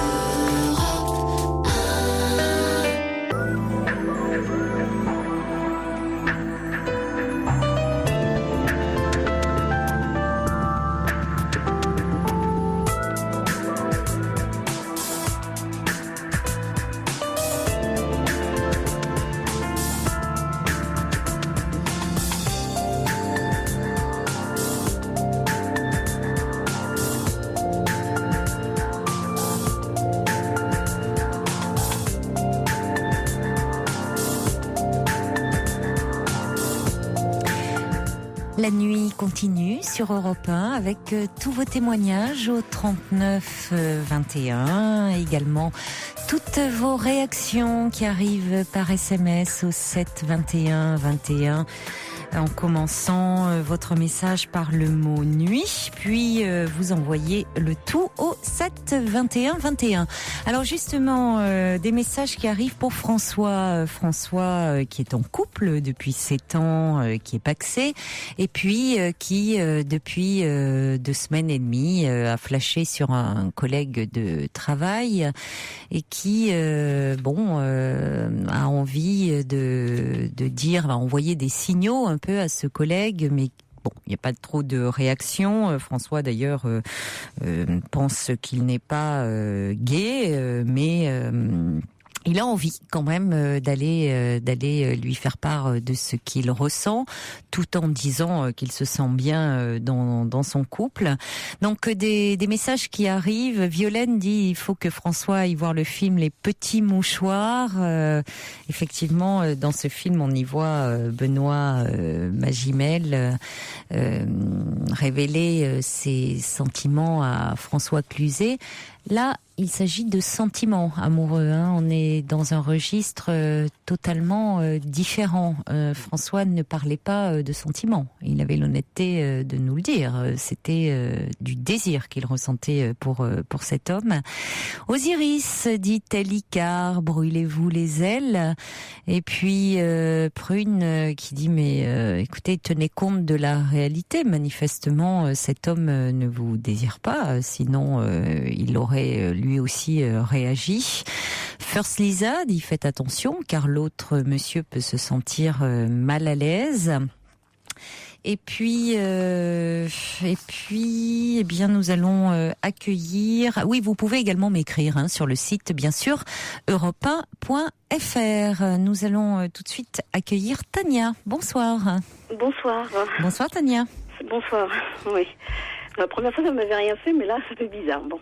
Speaker 1: La nuit continue sur Europe 1 avec tous vos témoignages au 39 21. Également toutes vos réactions qui arrivent par SMS au 7 21 21. En commençant votre message par le mot nuit, puis vous envoyez le tout au 7 21 21. Alors justement, des messages qui arrivent pour François. François qui est en couple depuis 7 ans, qui est pacsé, et puis qui depuis 2 semaines et demie a flashé sur un collègue de travail et qui a envie de dire, va envoyer des signaux un peu à ce collègue, mais bon, il n'y a pas trop de réaction. François d'ailleurs pense qu'il n'est pas gay, mais il a envie quand même d'aller lui faire part de ce qu'il ressent, tout en disant qu'il se sent bien dans son couple. Donc des messages qui arrivent. Violaine dit il faut que François aille voir le film Les Petits Mouchoirs. Effectivement, dans ce film, on y voit Benoît Magimel révéler ses sentiments à François Cluzet. Là, il s'agit de sentiments amoureux. On est dans un registre totalement différent. François ne parlait pas de sentiments. Il avait l'honnêteté de nous le dire. C'était du désir qu'il ressentait pour cet homme. Osiris dit tel Icare, brûlez-vous les ailes. Et puis Prune qui dit mais écoutez, tenez compte de la réalité. Manifestement, cet homme ne vous désire pas. Sinon, il aurait lui aussi réagi. First Lisa dit faites attention car l'autre monsieur peut se sentir mal à l'aise. Et puis, eh bien, nous allons accueillir. Oui, vous pouvez également m'écrire sur le site, bien sûr, europe1.fr. Nous allons tout de suite accueillir Tania. Bonsoir.
Speaker 6: Bonsoir.
Speaker 1: Bonsoir Tania.
Speaker 6: Bonsoir. Oui. La première fois, ça ne m'avait rien fait, mais là, ça fait bizarre. Bon.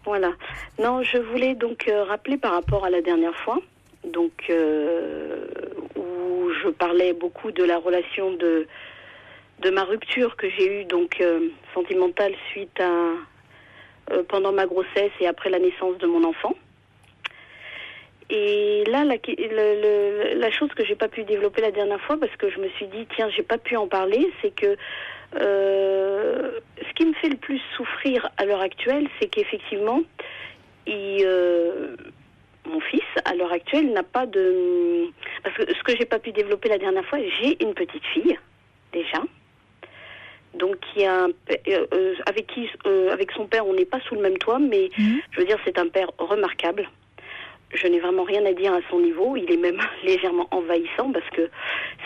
Speaker 6: Voilà. Non, je voulais donc rappeler par rapport à la dernière fois, donc où je parlais beaucoup de la relation de ma rupture que j'ai eue donc sentimentale suite à pendant ma grossesse et après la naissance de mon enfant. Et là, la chose que j'ai pas pu développer la dernière fois parce que je me suis dit tiens, j'ai pas pu en parler, c'est que ce qui me fait le plus souffrir à l'heure actuelle, c'est qu'effectivement, mon fils, à l'heure actuelle, n'a pas de... Parce que ce que j'ai pas pu développer la dernière fois, j'ai une petite fille, déjà. Donc, avec son père, on n'est pas sous le même toit, mais je veux dire, c'est un père remarquable. Je n'ai vraiment rien à dire à son niveau. Il est même légèrement envahissant parce que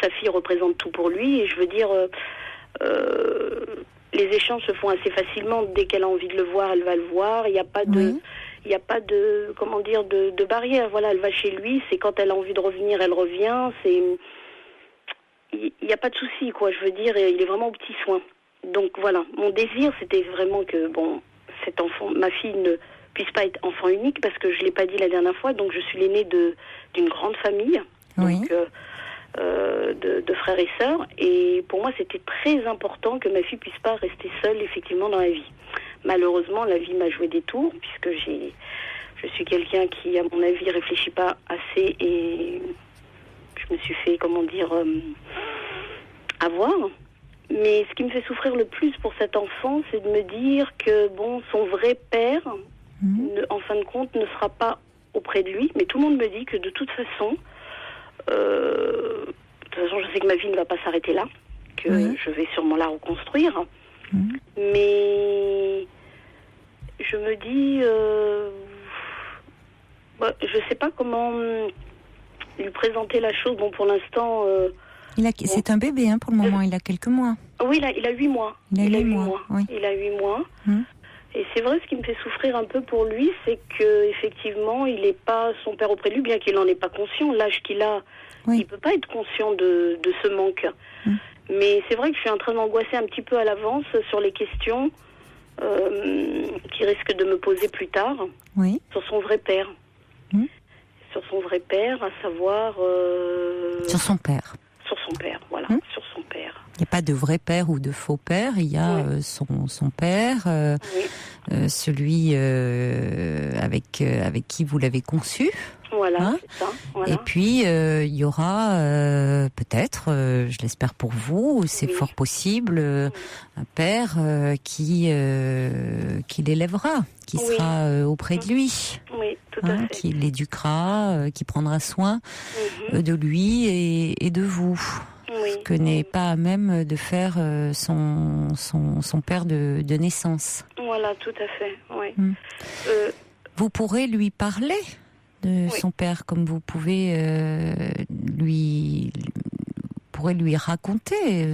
Speaker 6: sa fille représente tout pour lui. Et je veux dire... les échanges se font assez facilement. Dès qu'elle a envie de le voir, elle va le voir. Il n'y a pas de, comment dire, de barrière. Voilà, elle va chez lui. C'est quand elle a envie de revenir, elle revient. Il n'y a pas de souci, quoi. Je veux dire, il est vraiment au petit soin. Donc voilà, mon désir, c'était vraiment que, bon, cet enfant, ma fille ne puisse pas être enfant unique parce que je l'ai pas dit la dernière fois. Donc je suis l'aînée d'une grande famille.
Speaker 1: Oui.
Speaker 6: Donc, de frères et sœurs, et pour moi c'était très important que ma fille puisse pas rester seule effectivement dans la vie. Malheureusement la vie m'a joué des tours puisque je suis quelqu'un qui à mon avis réfléchit pas assez et je me suis fait avoir. Mais ce qui me fait souffrir le plus pour cet enfant, c'est de me dire que bon, son vrai père en fin de compte ne sera pas auprès de lui, mais tout le monde me dit que de toute façon de toute façon, je sais que ma vie ne va pas s'arrêter là, que je vais sûrement la reconstruire. Mais je me dis, je sais pas comment lui présenter la chose. Bon, pour l'instant...
Speaker 1: c'est un bébé pour le moment, il a quelques mois.
Speaker 6: Oui, il a 8 mois.
Speaker 1: Il a 8 mois. Oui.
Speaker 6: Il a 8 mois. Et c'est vrai, ce qui me fait souffrir un peu pour lui, c'est qu'effectivement, il n'est pas son père auprès de lui, bien qu'il n'en ait pas conscient. L'âge qu'il a, il ne peut pas être conscient de ce manque. Mais c'est vrai que je suis en train d'angoisser un petit peu à l'avance sur les questions qui risquent de me poser plus tard sur son vrai père. Sur son vrai père, à savoir...
Speaker 1: Sur son père.
Speaker 6: Sur son père, voilà, sur son père.
Speaker 1: Il n'y a pas de vrai père ou de faux père, il y a son père, celui avec qui vous l'avez conçu.
Speaker 6: Voilà, c'est ça. Voilà.
Speaker 1: Et puis il y aura peut-être, je l'espère pour vous, c'est fort possible, un père qui l'élèvera, qui sera auprès de lui,
Speaker 6: tout à fait.
Speaker 1: qui l'éduquera, qui prendra soin de lui et de vous. Ce que n'est pas à même de faire son père de naissance.
Speaker 6: Voilà, tout à fait. Oui.
Speaker 1: Vous pourrez lui parler de son père, comme vous pouvez lui raconter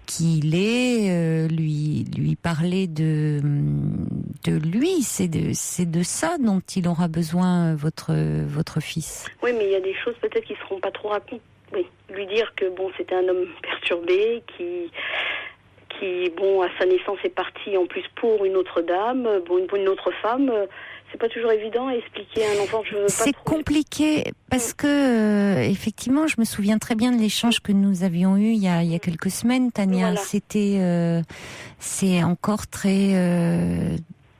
Speaker 1: qui il est, lui parler de lui. C'est de ça dont il aura besoin, votre fils.
Speaker 6: Oui, mais il y a des choses peut-être qui ne seront pas trop racontées. Oui, lui dire que c'était un homme perturbé qui à sa naissance est parti en plus pour une autre dame, pour une autre femme. C'est pas toujours évident à expliquer à un enfant.
Speaker 1: C'est compliqué parce que effectivement, je me souviens très bien de l'échange que nous avions eu il y a quelques semaines, Tania. Voilà. C'est encore très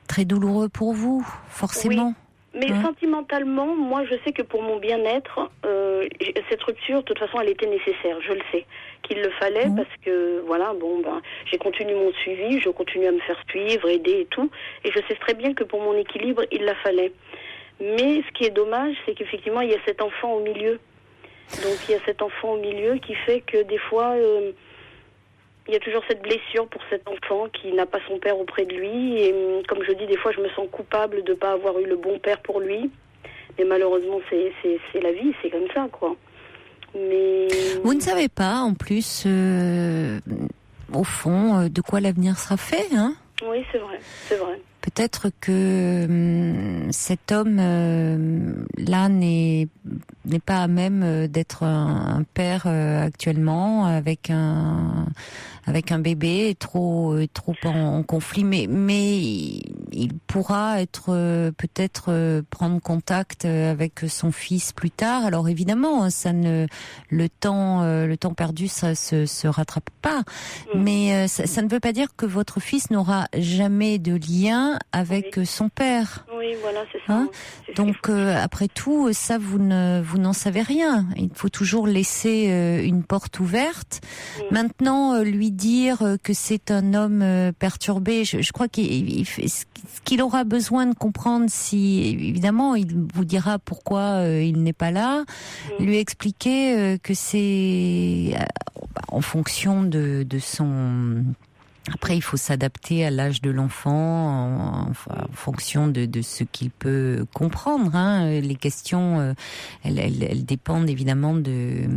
Speaker 1: très douloureux pour vous, forcément.
Speaker 6: Oui. Mais sentimentalement, moi, je sais que pour mon bien-être, cette rupture, de toute façon, elle était nécessaire. Je le sais qu'il le fallait parce que, j'ai continué mon suivi, je continue à me faire suivre, aider et tout. Et je sais très bien que pour mon équilibre, il la fallait. Mais ce qui est dommage, c'est qu'effectivement, il y a cet enfant au milieu. Donc, il y a cet enfant au milieu qui fait que des fois, il y a toujours cette blessure pour cet enfant qui n'a pas son père auprès de lui. Et comme je dis, des fois, je me sens coupable de ne pas avoir eu le bon père pour lui. Mais malheureusement, c'est la vie, c'est comme ça, quoi. Mais
Speaker 1: vous ne savez pas, en plus, au fond, de quoi l'avenir sera fait, hein ?
Speaker 6: Oui, c'est vrai.
Speaker 1: Peut-être que cet homme-là n'est pas à même d'être un père actuellement avec un bébé trop en conflit, mais il pourra être peut-être prendre contact avec son fils plus tard. Alors évidemment, le temps perdu, ça se rattrape pas, mais ça ne veut pas dire que votre fils n'aura jamais de lien avec son père.
Speaker 6: Oui, voilà, c'est ça.
Speaker 1: Donc après tout, ça vous n'en savez rien. Il faut toujours laisser une porte ouverte. Maintenant, lui dire que c'est un homme perturbé, je crois qu'il fait ce qu'il aura besoin de comprendre. Si évidemment, il vous dira pourquoi il n'est pas là. Lui expliquer que c'est en fonction de son. Après, il faut s'adapter à l'âge de l'enfant en fonction de ce qu'il peut comprendre. Les questions, elles dépendent évidemment de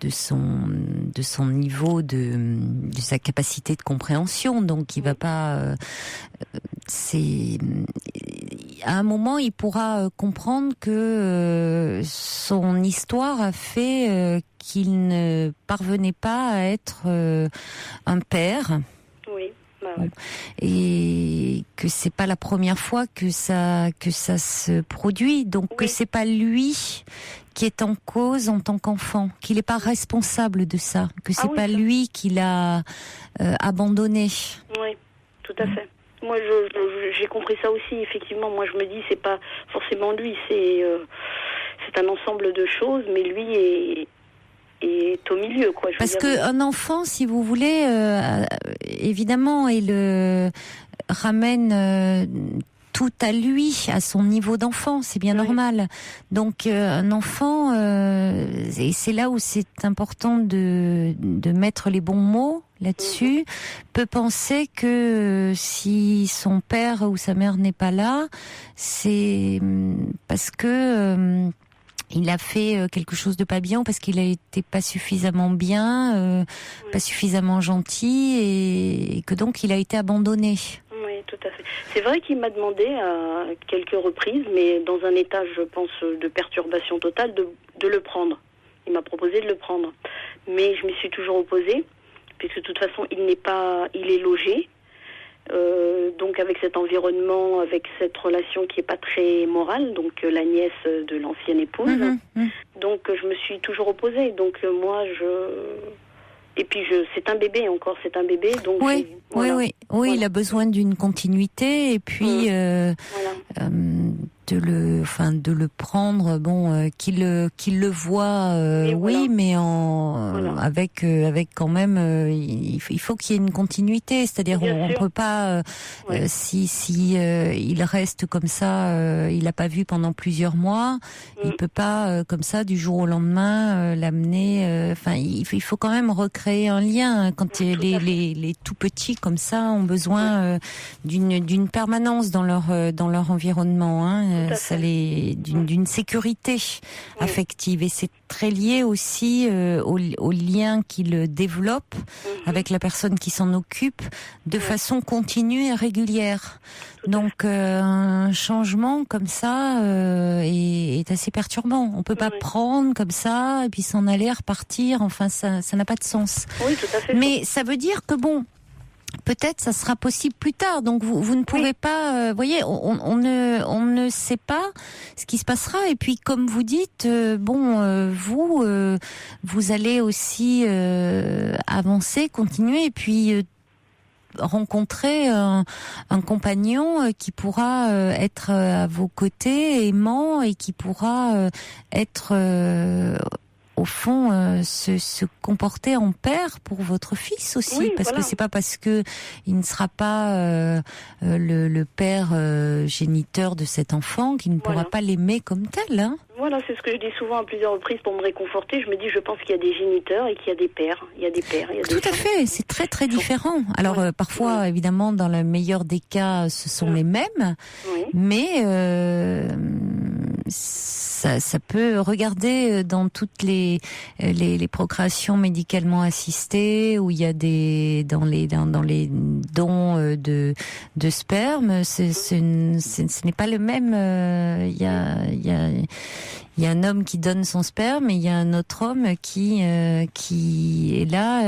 Speaker 1: son niveau, de sa capacité de compréhension. Donc, il va pas. À un moment, il pourra comprendre que son histoire a fait qu'il ne parvenait pas à être un père.
Speaker 6: Oui.
Speaker 1: Et que c'est pas la première fois que ça se produit, donc que c'est pas lui qui est en cause en tant qu'enfant, qu'il n'est pas responsable de ça, que c'est pas lui qui l'a abandonné.
Speaker 6: Oui, tout à fait. Moi, j'ai compris ça aussi. Effectivement, moi, je me dis, c'est pas forcément lui, c'est un ensemble de choses, mais lui est au milieu, quoi.
Speaker 1: Parce qu'un enfant, si vous voulez, évidemment, il ramène tout à lui, à son niveau d'enfant, c'est bien normal. Donc un enfant, et c'est là où c'est important de mettre les bons mots là-dessus, peut penser que si son père ou sa mère n'est pas là, c'est parce que il a fait quelque chose de pas bien, ou parce qu'il a été pas suffisamment bien, pas suffisamment gentil, et que donc il a été abandonné.
Speaker 6: Oui, tout à fait. C'est vrai qu'il m'a demandé à quelques reprises, mais dans un état, je pense, de perturbation totale, de le prendre. Il m'a proposé de le prendre. Mais je m'y suis toujours opposée, puisque de toute façon, il est logé. Donc avec cet environnement, avec cette relation qui est pas très morale, donc la nièce de l'ancienne épouse. Donc je me suis toujours opposée. Donc moi, Et puis c'est un bébé encore, c'est un bébé, donc
Speaker 1: oui,
Speaker 6: voilà.
Speaker 1: oui,
Speaker 6: Voilà.
Speaker 1: il a besoin d'une continuité et puis de le prendre, qu'il le voit, oui, mais avec quand même, il faut qu'il y ait une continuité, c'est-à-dire on peut pas si il reste comme ça, il l'a pas vu pendant plusieurs mois, il peut pas comme ça du jour au lendemain l'amener. Il faut quand même recréer un lien quand les tout petits comme ça ont besoin d'une permanence dans leur environnement. Ça d'une sécurité affective et c'est très lié aussi au lien qu'il développe avec la personne qui s'en occupe de façon continue et régulière. Donc un changement comme ça est assez perturbant. On peut pas prendre comme ça et puis s'en aller repartir. Enfin, ça n'a pas de sens.
Speaker 6: Oui, tout à fait.
Speaker 1: Mais ça veut dire que peut-être ça sera possible plus tard. Donc vous ne pouvez pas, voyez, on ne sait pas ce qui se passera. Et puis comme vous dites, vous allez aussi avancer, continuer, et puis rencontrer un compagnon qui pourra être à vos côtés, aimant, et qui pourra être au fond se comporter en père pour votre fils aussi, parce que c'est pas parce que il ne sera pas le père géniteur de cet enfant qu'il ne pourra pas l'aimer comme tel, hein.
Speaker 6: Voilà, c'est ce que je dis souvent à plusieurs reprises pour me réconforter. Je me dis, je pense qu'il y a des géniteurs et qu'il y a des pères. Il y a des pères, il y a des
Speaker 1: Tout à fait, c'est très très différent. Alors parfois, évidemment, dans le meilleur des cas, ce sont les mêmes, mais ça peut regarder dans toutes les procréations médicalement assistées où il y a dans les dons de sperme, ce n'est pas le même. Il y a un homme qui donne son sperme et il y a un autre homme qui est là,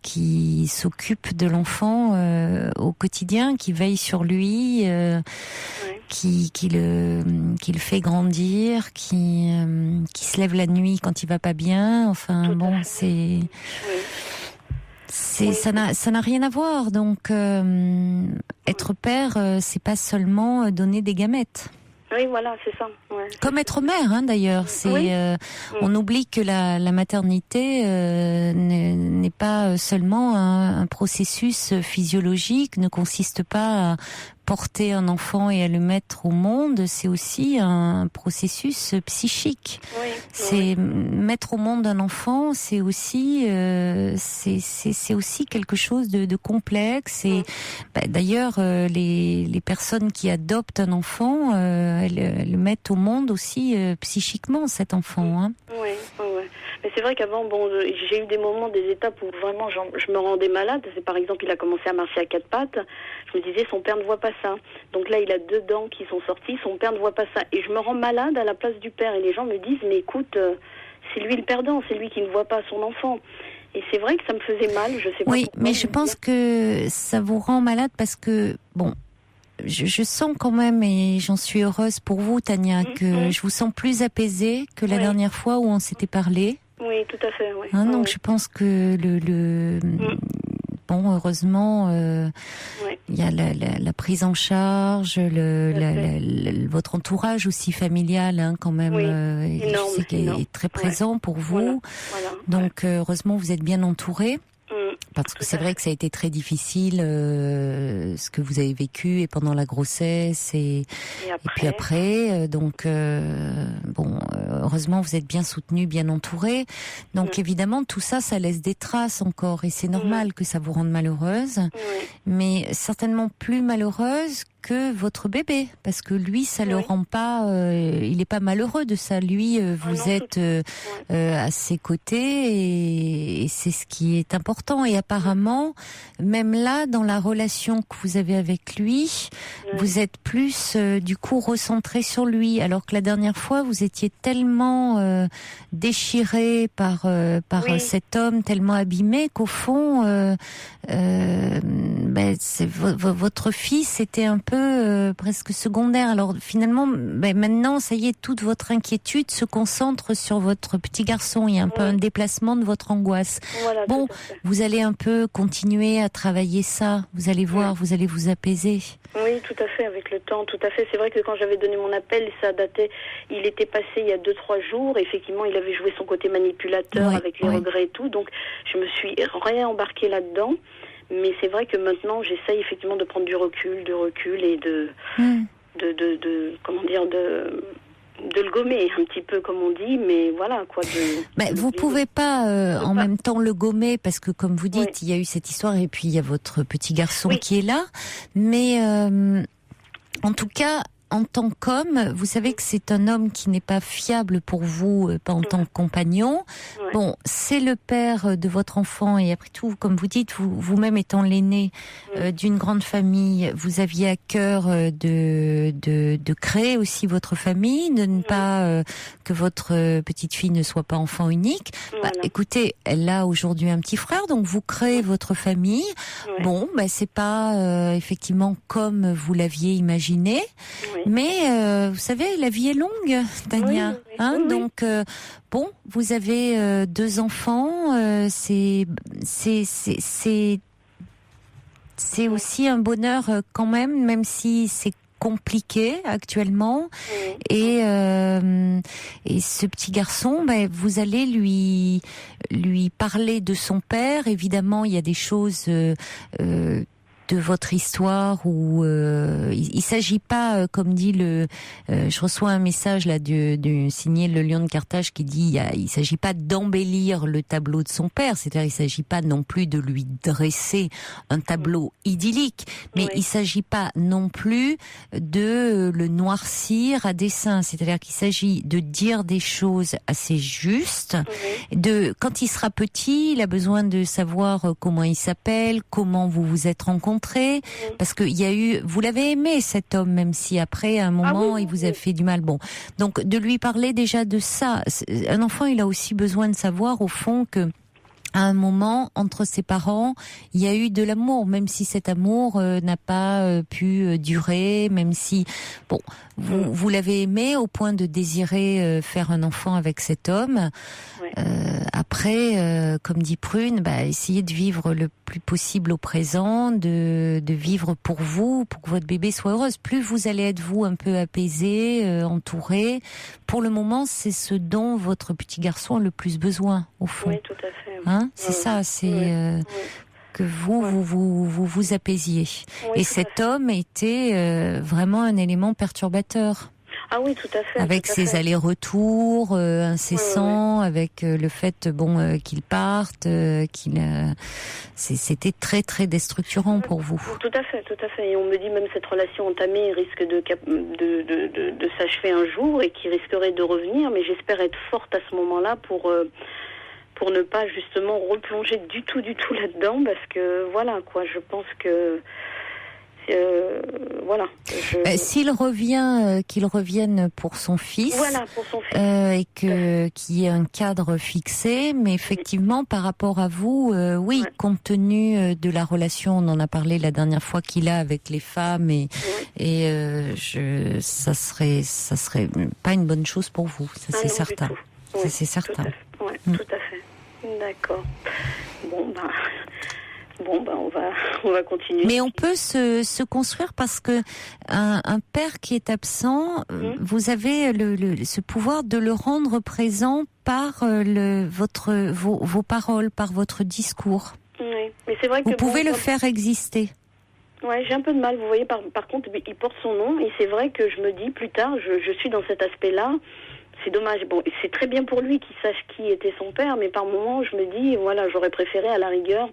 Speaker 1: qui s'occupe de l'enfant au quotidien, qui veille sur lui, qui le fait grandir, qui se lève la nuit quand il va pas bien. Enfin ça n'a rien à voir. Donc être père, c'est pas seulement donner des gamètes.
Speaker 6: Oui, voilà, c'est ça. Ouais.
Speaker 1: Comme être mère, d'ailleurs. On oublie que la maternité n'est pas seulement un processus physiologique, ne consiste pas à porter un enfant et à le mettre au monde, c'est aussi un processus psychique. Mettre au monde un enfant, c'est aussi quelque chose de complexe. Et d'ailleurs, les personnes qui adoptent un enfant, elles le mettent au monde aussi psychiquement, cet enfant. Hein.
Speaker 6: Oui. Mais c'est vrai qu'avant, j'ai eu des moments, des étapes où vraiment je me rendais malade. C'est par exemple, il a commencé à marcher à quatre pattes. Je me disais, son père ne voit pas ça. Donc là, il a 2 dents qui sont sorties. Son père ne voit pas ça. Et je me rends malade à la place du père. Et les gens me disent, mais écoute, c'est lui le perdant. C'est lui qui ne voit pas son enfant. Et c'est vrai que ça me faisait mal. Je sais pas.
Speaker 1: Oui, mais je pense que ça vous rend malade parce que, je sens quand même, et j'en suis heureuse pour vous, Tania, que je vous sens plus apaisée que la dernière fois où on s'était parlé.
Speaker 6: Oui, tout à fait. Oui.
Speaker 1: Donc je pense que heureusement, il y a la prise en charge, votre entourage aussi familial, quand même, est très présent pour vous. Donc heureusement, vous êtes bien entourés. Parce que c'est vrai que ça a été très difficile, ce que vous avez vécu et pendant la grossesse et puis après. Donc heureusement vous êtes bien soutenus, bien entourés. Donc évidemment tout ça, ça laisse des traces encore et c'est normal que ça vous rende malheureuse, mais certainement plus malheureuse que votre bébé, parce que lui, ça le rend pas, il est pas malheureux de ça. Lui, vous êtes à ses côtés et c'est ce qui est important. Et apparemment, même là, dans la relation que vous avez avec lui, vous êtes plus du coup recentré sur lui, alors que la dernière fois, vous étiez tellement déchiré par cet homme, tellement abîmé qu'au fond, votre fils était un peu peu presque secondaire. Alors finalement, maintenant, ça y est, toute votre inquiétude se concentre sur votre petit garçon. Il y a un peu un déplacement de votre angoisse.
Speaker 6: Voilà,
Speaker 1: bon, vous allez un peu continuer à travailler ça. Vous allez voir, vous allez vous apaiser.
Speaker 6: Oui, tout à fait, avec le temps, tout à fait. C'est vrai que quand j'avais donné mon appel, ça datait, il était passé il y a 2-3 jours. Effectivement, il avait joué son côté manipulateur avec les regrets et tout. Donc, je me suis réembarquée là-dedans. Mais c'est vrai que maintenant, j'essaye effectivement de prendre du recul et de comment dire, de le gommer un petit peu, comme on dit, mais voilà quoi.
Speaker 1: Vous pouvez pas en même temps le gommer parce que, comme vous dites, il y a eu cette histoire et puis il y a votre petit garçon qui est là. Mais en tout cas, en tant qu'homme, vous savez que c'est un homme qui n'est pas fiable pour vous, pas en tant que compagnon. Bon, c'est le père de votre enfant et après tout, comme vous dites, vous-même étant l'aîné d'une grande famille, vous aviez à cœur de créer aussi votre famille, de ne pas que votre petite fille ne soit pas enfant unique. Voilà. Écoutez, elle a aujourd'hui un petit frère, donc vous créez votre famille. Bon, c'est pas effectivement comme vous l'aviez imaginé. Mais vous savez, la vie est longue, Tania. Donc bon, vous avez 2 enfants. C'est aussi un bonheur quand même si c'est compliqué actuellement. Et ce petit garçon, vous allez lui parler de son père. Évidemment, il y a des choses de votre histoire où il s'agit pas, comme dit je reçois un message là du signé Le Lion de Carthage qui dit il s'agit pas d'embellir le tableau de son père, c'est-à-dire il s'agit pas non plus de lui dresser un tableau idyllique, mais il s'agit pas non plus de le noircir à dessein, c'est-à-dire qu'il s'agit de dire des choses assez justes. Quand il sera petit, il a besoin de savoir comment il s'appelle, comment vous vous êtes rencontrés. Parce que vous l'avez aimé cet homme, même si après à un moment il vous a fait du mal. Bon, donc de lui parler déjà de ça. Un enfant, il a aussi besoin de savoir au fond que à un moment, entre ses parents, il y a eu de l'amour, même si cet amour n'a pas pu durer, même si, vous l'avez aimé au point de désirer faire un enfant avec cet homme. Après, comme dit Prune, essayez de vivre le plus possible au présent, de vivre pour vous, pour que votre bébé soit heureuse. Plus vous allez être, vous, un peu apaisé, entouré. Pour le moment, c'est ce dont votre petit garçon a le plus besoin, au fond.
Speaker 6: Oui, tout à fait.
Speaker 1: C'est ça, c'est que vous apaisiez. Et cet homme était vraiment un élément perturbateur.
Speaker 6: Ah oui, tout à fait.
Speaker 1: Avec ses allers-retours incessants, avec le fait qu'il parte, c'était très très déstructurant pour vous.
Speaker 6: Tout à fait, tout à fait. Et on me dit même cette relation entamée risque de s'achever un jour et qu'il risquerait de revenir, mais j'espère être forte à ce moment-là pour ne pas justement replonger du tout là-dedans, parce que voilà quoi, je pense que voilà.
Speaker 1: S'il revient, qu'il revienne pour son fils.
Speaker 6: Voilà, pour son fils.
Speaker 1: Et qu'il y ait un cadre fixé, mais effectivement, par rapport à vous, compte tenu de la relation, on en a parlé la dernière fois qu'il a avec les femmes, ça serait pas une bonne chose pour vous, ça c'est certain. Ça c'est certain.
Speaker 6: Tout à fait. D'accord. On va continuer.
Speaker 1: Mais on peut se construire parce que un père qui est absent, vous avez ce pouvoir de le rendre présent par vos paroles, par votre discours.
Speaker 6: Oui, mais c'est vrai que
Speaker 1: vous pouvez le faire exister.
Speaker 6: Ouais, j'ai un peu de mal. Vous voyez, par contre, il porte son nom et c'est vrai que je me dis plus tard, je suis dans cet aspect-là. C'est dommage. Bon, c'est très bien pour lui qu'il sache qui était son père, mais par moments, je me dis, voilà, j'aurais préféré à la rigueur,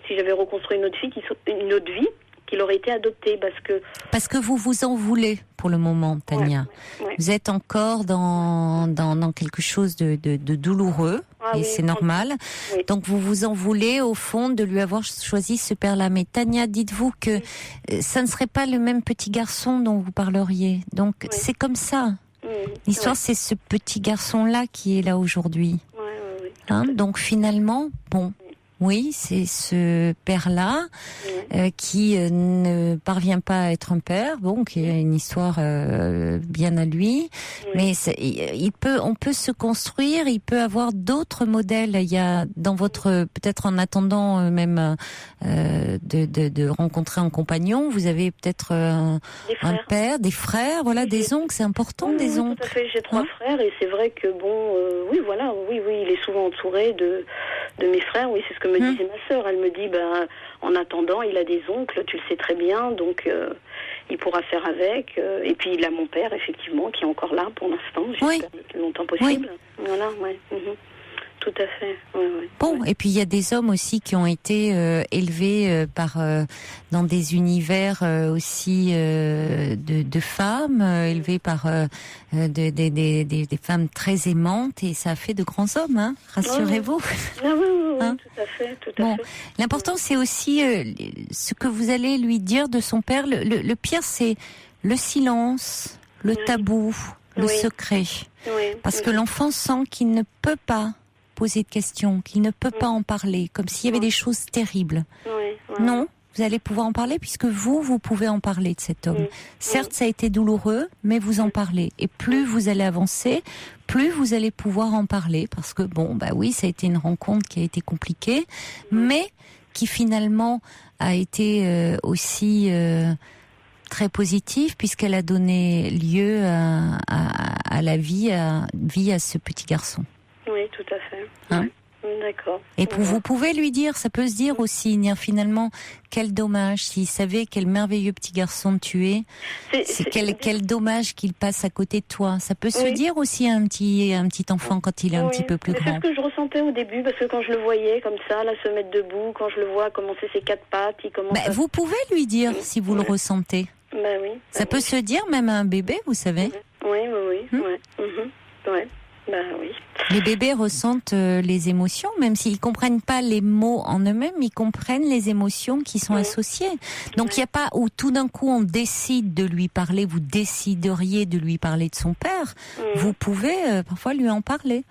Speaker 6: si j'avais reconstruit une autre vie, qu'il aurait été adopté, parce que vous vous en voulez pour le moment, Tania. Vous êtes encore dans quelque chose de douloureux, et c'est normal. Oui. Donc vous vous en voulez au fond de lui avoir choisi ce père-là. Mais Tania, dites-vous que ça ne serait pas le même petit garçon dont vous parleriez. Donc c'est comme ça. L'histoire, c'est ce petit garçon-là qui est là aujourd'hui. Donc finalement,
Speaker 1: Oui, c'est ce père-là qui ne parvient pas à être un père. Bon, qui a une histoire bien à lui, mais on peut se construire. Il peut avoir d'autres modèles. Il y a dans votre, peut-être en attendant même de rencontrer un compagnon, vous avez peut-être un père, des frères, voilà, des oncles. C'est important, des oncles.
Speaker 6: Tout à fait. J'ai 3 frères et c'est vrai que oui, il est souvent entouré de mes frères. Oui, c'est ce que me disait ma sœur. Elle me dit, en attendant, il a des oncles, tu le sais très bien, donc il pourra faire avec. Et puis il a mon père, effectivement, qui est encore là pour l'instant. J'espère le plus longtemps possible. Oui. Voilà, ouais. Tout à fait. Ouais.
Speaker 1: Bon, et puis il y a des hommes aussi qui ont été élevés dans des univers aussi de femmes, élevés par des femmes très aimantes, et ça a fait de grands hommes, hein, rassurez-vous.
Speaker 6: Oui, tout à fait.
Speaker 1: L'important, c'est aussi ce que vous allez lui dire de son père. Le pire, c'est le silence, le tabou, le secret. Oui. Parce que l'enfant sent qu'il ne peut pas poser de questions, qu'il ne peut pas en parler, comme s'il y avait des choses terribles. Non, vous allez pouvoir en parler puisque vous pouvez en parler de cet homme. Certes, ça a été douloureux, mais vous en parlez. Et plus vous allez avancer, plus vous allez pouvoir en parler, parce que ça a été une rencontre qui a été compliquée, mais qui finalement a été aussi très positive, puisqu'elle a donné lieu à la vie à ce petit garçon.
Speaker 6: Oui, tout à fait.
Speaker 1: Hein?
Speaker 6: D'accord.
Speaker 1: Et vous pouvez lui dire, ça peut se dire aussi, finalement, quel dommage, s'il savait quel merveilleux petit garçon tu es, quel dommage qu'il passe à côté de toi. Ça peut se dire aussi à un petit enfant quand il est un petit peu plus grand.
Speaker 6: C'est ce que je ressentais au début, parce que quand je le voyais comme ça, là, se mettre debout, quand je le vois commencer ses 4 pattes, il commence
Speaker 1: Vous pouvez lui dire si vous le ressentez. Ça peut se dire même à un bébé, vous savez.
Speaker 6: Oui. Oui.
Speaker 1: Les bébés ressentent les émotions, même s'ils comprennent pas les mots en eux-mêmes, ils comprennent les émotions qui sont associées. Donc il n'y a pas où tout d'un coup on décide de lui parler, vous décideriez de lui parler de son père. Vous pouvez parfois lui en parler.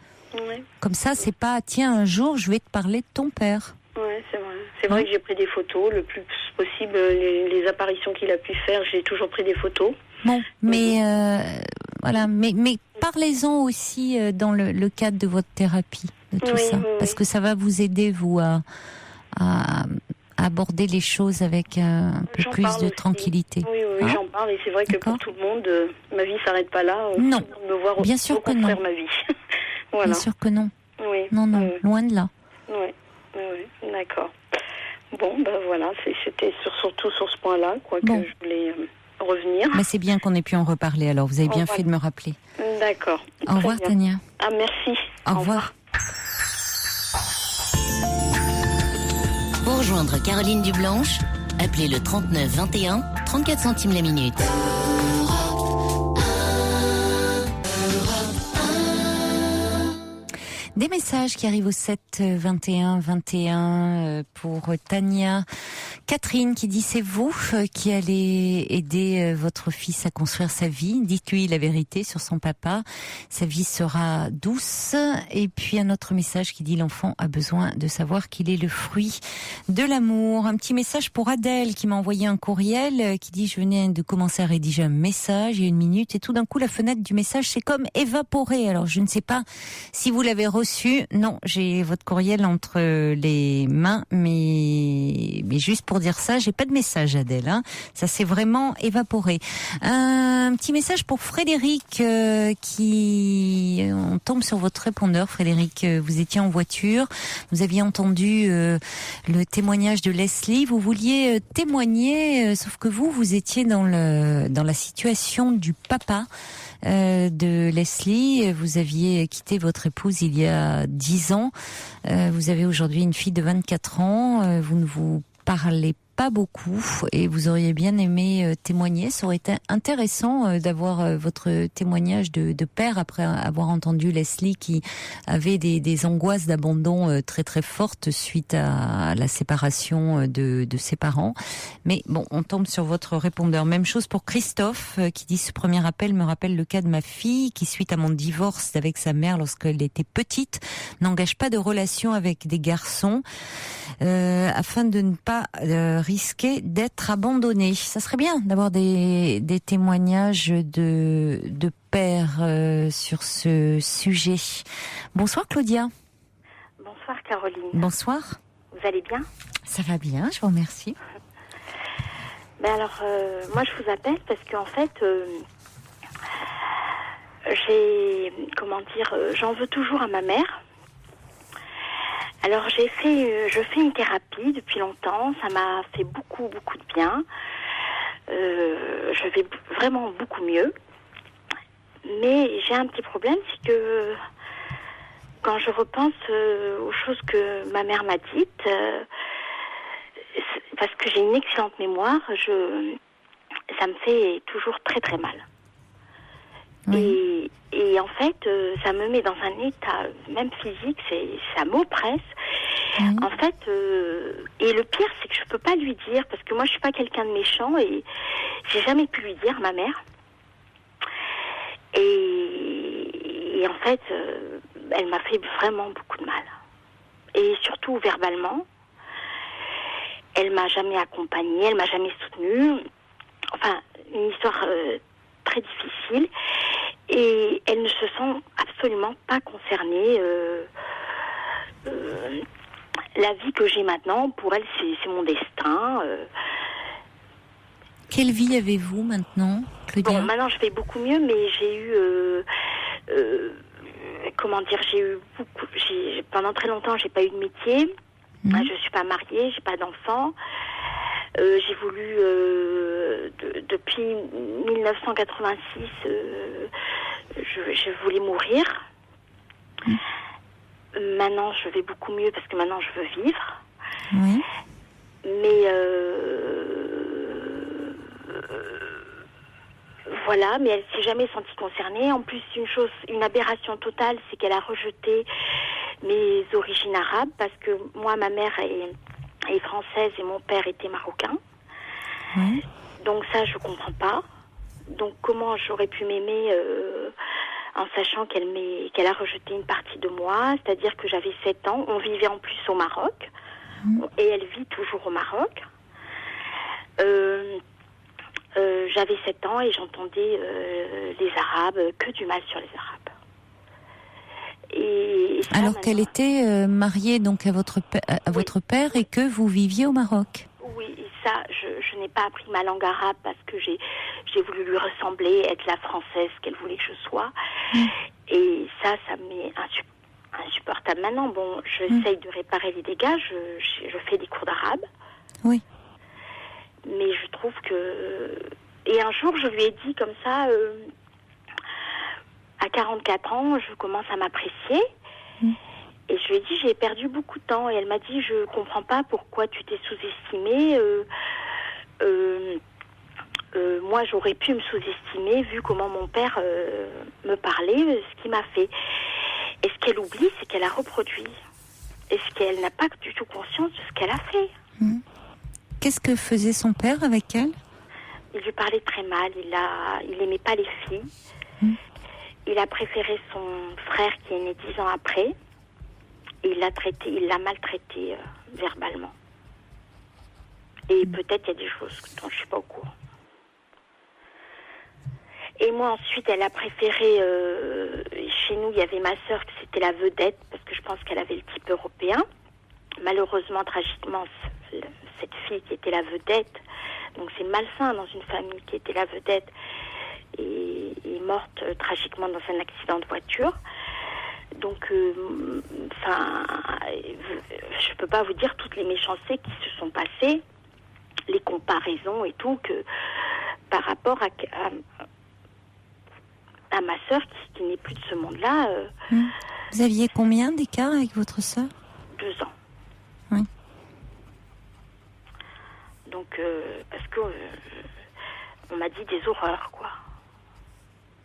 Speaker 1: Comme ça, c'est pas tiens, un jour je vais te parler de ton père.
Speaker 6: Oui, c'est vrai. C'est vrai que j'ai pris des photos le plus possible. Les apparitions qu'il a pu faire, j'ai toujours pris des photos.
Speaker 1: Bon, mais voilà, mais parlez-en aussi dans le cadre de votre thérapie, de tout ça, parce que ça va vous aider vous à aborder les choses avec un peu plus de tranquillité.
Speaker 6: Oui, j'en parle, et c'est vrai que pour tout le monde, ma vie s'arrête pas là.
Speaker 1: Non,
Speaker 6: me voir
Speaker 1: bien sûr que non.
Speaker 6: Ma vie. Voilà.
Speaker 1: Bien sûr que non.
Speaker 6: Oui.
Speaker 1: Non, loin de là.
Speaker 6: Oui, d'accord. Bon, voilà, c'était surtout sur ce point-là, que je voulais revenir.
Speaker 1: Mais c'est bien qu'on ait pu en reparler, alors vous avez bien fait de me rappeler.
Speaker 6: D'accord.
Speaker 1: Au revoir, Tania.
Speaker 6: Ah, merci.
Speaker 1: Au revoir.
Speaker 3: Pour rejoindre Caroline Dublanche, appelez le 39 21, 34 centimes la minute.
Speaker 1: Des messages qui arrivent au 7 21 21 pour Tania. Catherine qui dit c'est vous qui allez aider votre fils à construire sa vie. Dites-lui la vérité sur son papa. Sa vie sera douce. Et puis un autre message qui dit l'enfant a besoin de savoir qu'il est le fruit de l'amour. Un petit message pour Adèle qui m'a envoyé un courriel qui dit je venais de commencer à rédiger un message il y a 1 minute et tout d'un coup la fenêtre du message s'est comme évaporée. Alors je ne sais pas si vous l'avez reçu. Non, j'ai votre courriel entre les mains, mais juste pour dire ça, j'ai pas de message, Adèle. Hein. Ça s'est vraiment évaporé. Un petit message pour Frédéric on tombe sur votre répondeur. Frédéric, vous étiez en voiture, vous aviez entendu le témoignage de Leslie. Vous vouliez témoigner, sauf que vous étiez dans la situation du papa de Leslie. Vous aviez quitté votre épouse il y a 10 ans. Vous avez aujourd'hui une fille de 24 ans. Vous ne vous parlez pas beaucoup et vous auriez bien aimé témoigner. Ça aurait été intéressant d'avoir votre témoignage de père après avoir entendu Leslie qui avait des angoisses d'abandon très très fortes suite à la séparation de ses parents. Mais bon, on tombe sur votre répondeur. Même chose pour Christophe qui dit: ce premier appel me rappelle le cas de ma fille qui, suite à mon divorce avec sa mère lorsqu'elle était petite, n'engage pas de relation avec des garçons afin de ne pas risquer d'être abandonnée. Ça serait bien d'avoir des témoignages de pères sur ce sujet. Bonsoir Claudia.
Speaker 7: Bonsoir Caroline.
Speaker 1: Bonsoir.
Speaker 7: Vous allez bien?
Speaker 1: Ça va bien, je vous remercie.
Speaker 7: Ben alors, moi je vous appelle parce qu'en fait, j'en veux toujours à ma mère. Alors je fais une thérapie depuis longtemps, ça m'a fait beaucoup de bien. Je vais vraiment beaucoup mieux. Mais j'ai un petit problème, c'est que quand je repense aux choses que ma mère m'a dites, parce que j'ai une excellente mémoire, ça me fait toujours très très mal. Oui. Et en fait, ça me met dans un état, même physique, ça m'oppresse. Oui. En fait, et le pire, c'est que je peux pas lui dire, parce que moi, je suis pas quelqu'un de méchant, et j'ai jamais pu lui dire, ma mère. Et en fait, elle m'a fait vraiment beaucoup de mal. Et surtout verbalement. Elle m'a jamais accompagnée, elle m'a jamais soutenue. Enfin, une histoire très difficile. Et elle ne se sent absolument pas concernée. La vie que j'ai maintenant, pour elle, c'est mon destin.
Speaker 1: Quelle vie avez-vous maintenant, Claudia?
Speaker 7: Bon, maintenant je vais beaucoup mieux, mais j'ai eu... pendant très longtemps, j'ai pas eu de métier. Je suis pas mariée, j'ai pas d'enfants. J'ai voulu, depuis 1986, je voulais mourir. Maintenant, je vais beaucoup mieux parce que maintenant, je veux vivre.
Speaker 1: Oui.
Speaker 7: Mais voilà, mais elle s'est jamais sentie concernée. En plus, une aberration totale, c'est qu'elle a rejeté mes origines arabes parce que moi, ma mère est française et mon père était marocain. Oui. Donc ça, je comprends pas. Donc comment j'aurais pu m'aimer en sachant qu'elle a rejeté une partie de moi, c'est-à-dire que j'avais 7 ans, on vivait en plus au Maroc, et elle vit toujours au Maroc. J'avais 7 ans et j'entendais les Arabes, que du mal sur les Arabes. Et ça,
Speaker 1: alors qu'elle était mariée donc à votre père et que vous viviez au Maroc.
Speaker 7: Oui, et ça, je n'ai pas appris ma langue arabe parce que j'ai voulu lui ressembler, être la française qu'elle voulait que je sois. Et ça m'est insupportable. Maintenant, bon, j'essaye de réparer les dégâts, je fais des cours d'arabe.
Speaker 1: Oui.
Speaker 7: Mais je trouve que... Et un jour, je lui ai dit comme ça, à 44 ans, je commence à m'apprécier. Et je lui ai dit, j'ai perdu beaucoup de temps. Et elle m'a dit, je comprends pas pourquoi tu t'es sous-estimée. Moi, j'aurais pu me sous-estimer vu comment mon père me parlait, ce qu'il m'a fait. Et ce qu'elle oublie, c'est qu'elle a reproduit. Et ce qu'elle n'a pas du tout conscience de ce qu'elle a fait.
Speaker 1: Qu'est-ce que faisait son père avec elle?
Speaker 7: Il lui parlait très mal. Il n'aimait pas les filles. Il a préféré son frère qui est né 10 ans après. Et il l'a maltraité verbalement. Et peut-être il y a des choses dont je ne suis pas au courant. Et moi ensuite, elle a préféré... chez nous, il y avait ma sœur, c'était la vedette, parce que je pense qu'elle avait le type européen. Malheureusement, tragiquement, cette fille qui était la vedette, donc c'est malsain dans une famille qui était la vedette, est morte tragiquement dans un accident de voiture. Donc, je peux pas vous dire toutes les méchancetés qui se sont passées, les comparaisons et tout, que par rapport à ma sœur qui n'est plus de ce monde-là.
Speaker 1: Vous aviez combien d'écart avec votre sœur?
Speaker 7: 2 ans.
Speaker 1: Oui.
Speaker 7: Donc, parce que on m'a dit des horreurs, quoi.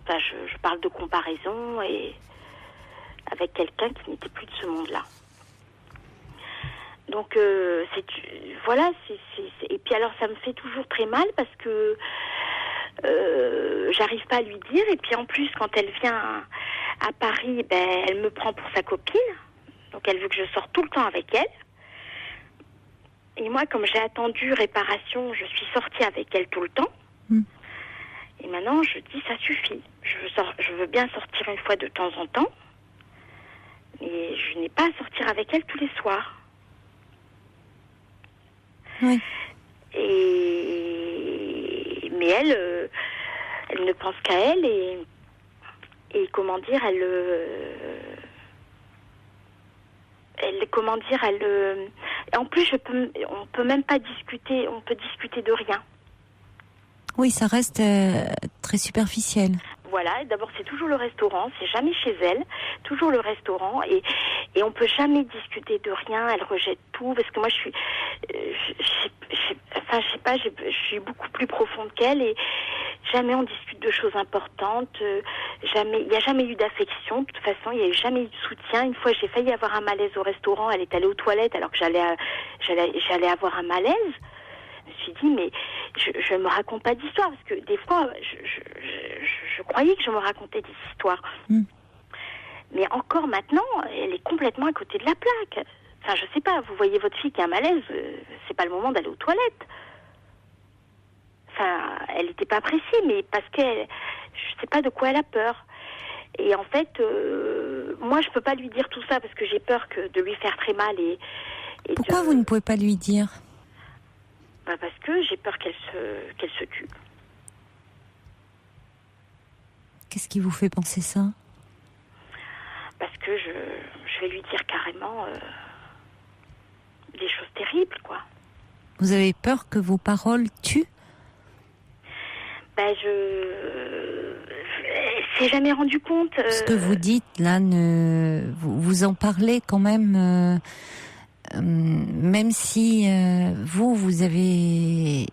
Speaker 7: Enfin, je parle de comparaison et avec quelqu'un qui n'était plus de ce monde-là. Donc, voilà. Et puis alors, ça me fait toujours très mal parce que j'arrive pas à lui dire. Et puis en plus, quand elle vient à Paris, elle me prend pour sa copine. Donc, elle veut que je sorte tout le temps avec elle. Et moi, comme j'ai attendu réparation, je suis sortie avec elle tout le temps. Et maintenant, je dis, ça suffit. Je veux bien sortir une fois de temps en temps. Mais je n'ai pas à sortir avec elle tous les soirs.
Speaker 1: Oui.
Speaker 7: Mais elle ne pense qu'à elle et comment dire, en plus, on peut même pas discuter, on peut discuter de rien.
Speaker 1: Oui, ça reste très superficiel.
Speaker 7: Voilà, d'abord c'est toujours le restaurant, c'est jamais chez elle, toujours le restaurant et on peut jamais discuter de rien, elle rejette tout parce que moi je suis beaucoup plus profonde qu'elle et jamais on discute de choses importantes, il n'y a jamais eu d'affection, de toute façon il n'y a jamais eu de soutien. Une fois j'ai failli avoir un malaise au restaurant, elle est allée aux toilettes alors que j'allais avoir un malaise. Je me suis dit, mais je me raconte pas d'histoire, parce que des fois, je croyais que je me racontais des histoires. Mais encore maintenant, elle est complètement à côté de la plaque. Enfin, je sais pas, vous voyez votre fille qui a un malaise, c'est pas le moment d'aller aux toilettes. Enfin, elle n'était pas pressée, mais parce qu'elle, je sais pas de quoi elle a peur. Et en fait, moi, je peux pas lui dire tout ça, parce que j'ai peur de lui faire très mal.
Speaker 1: Pourquoi vous ne pouvez pas lui dire ?
Speaker 7: Parce que j'ai peur qu'elle se tue.
Speaker 1: Qu'est-ce qui vous fait penser ça ?
Speaker 7: Parce que je vais lui dire carrément des choses terribles, quoi.
Speaker 1: Vous avez peur que vos paroles tuent ?
Speaker 7: s'est jamais rendu compte.
Speaker 1: Ce que vous dites là, vous en parlez quand même. Même si vous avez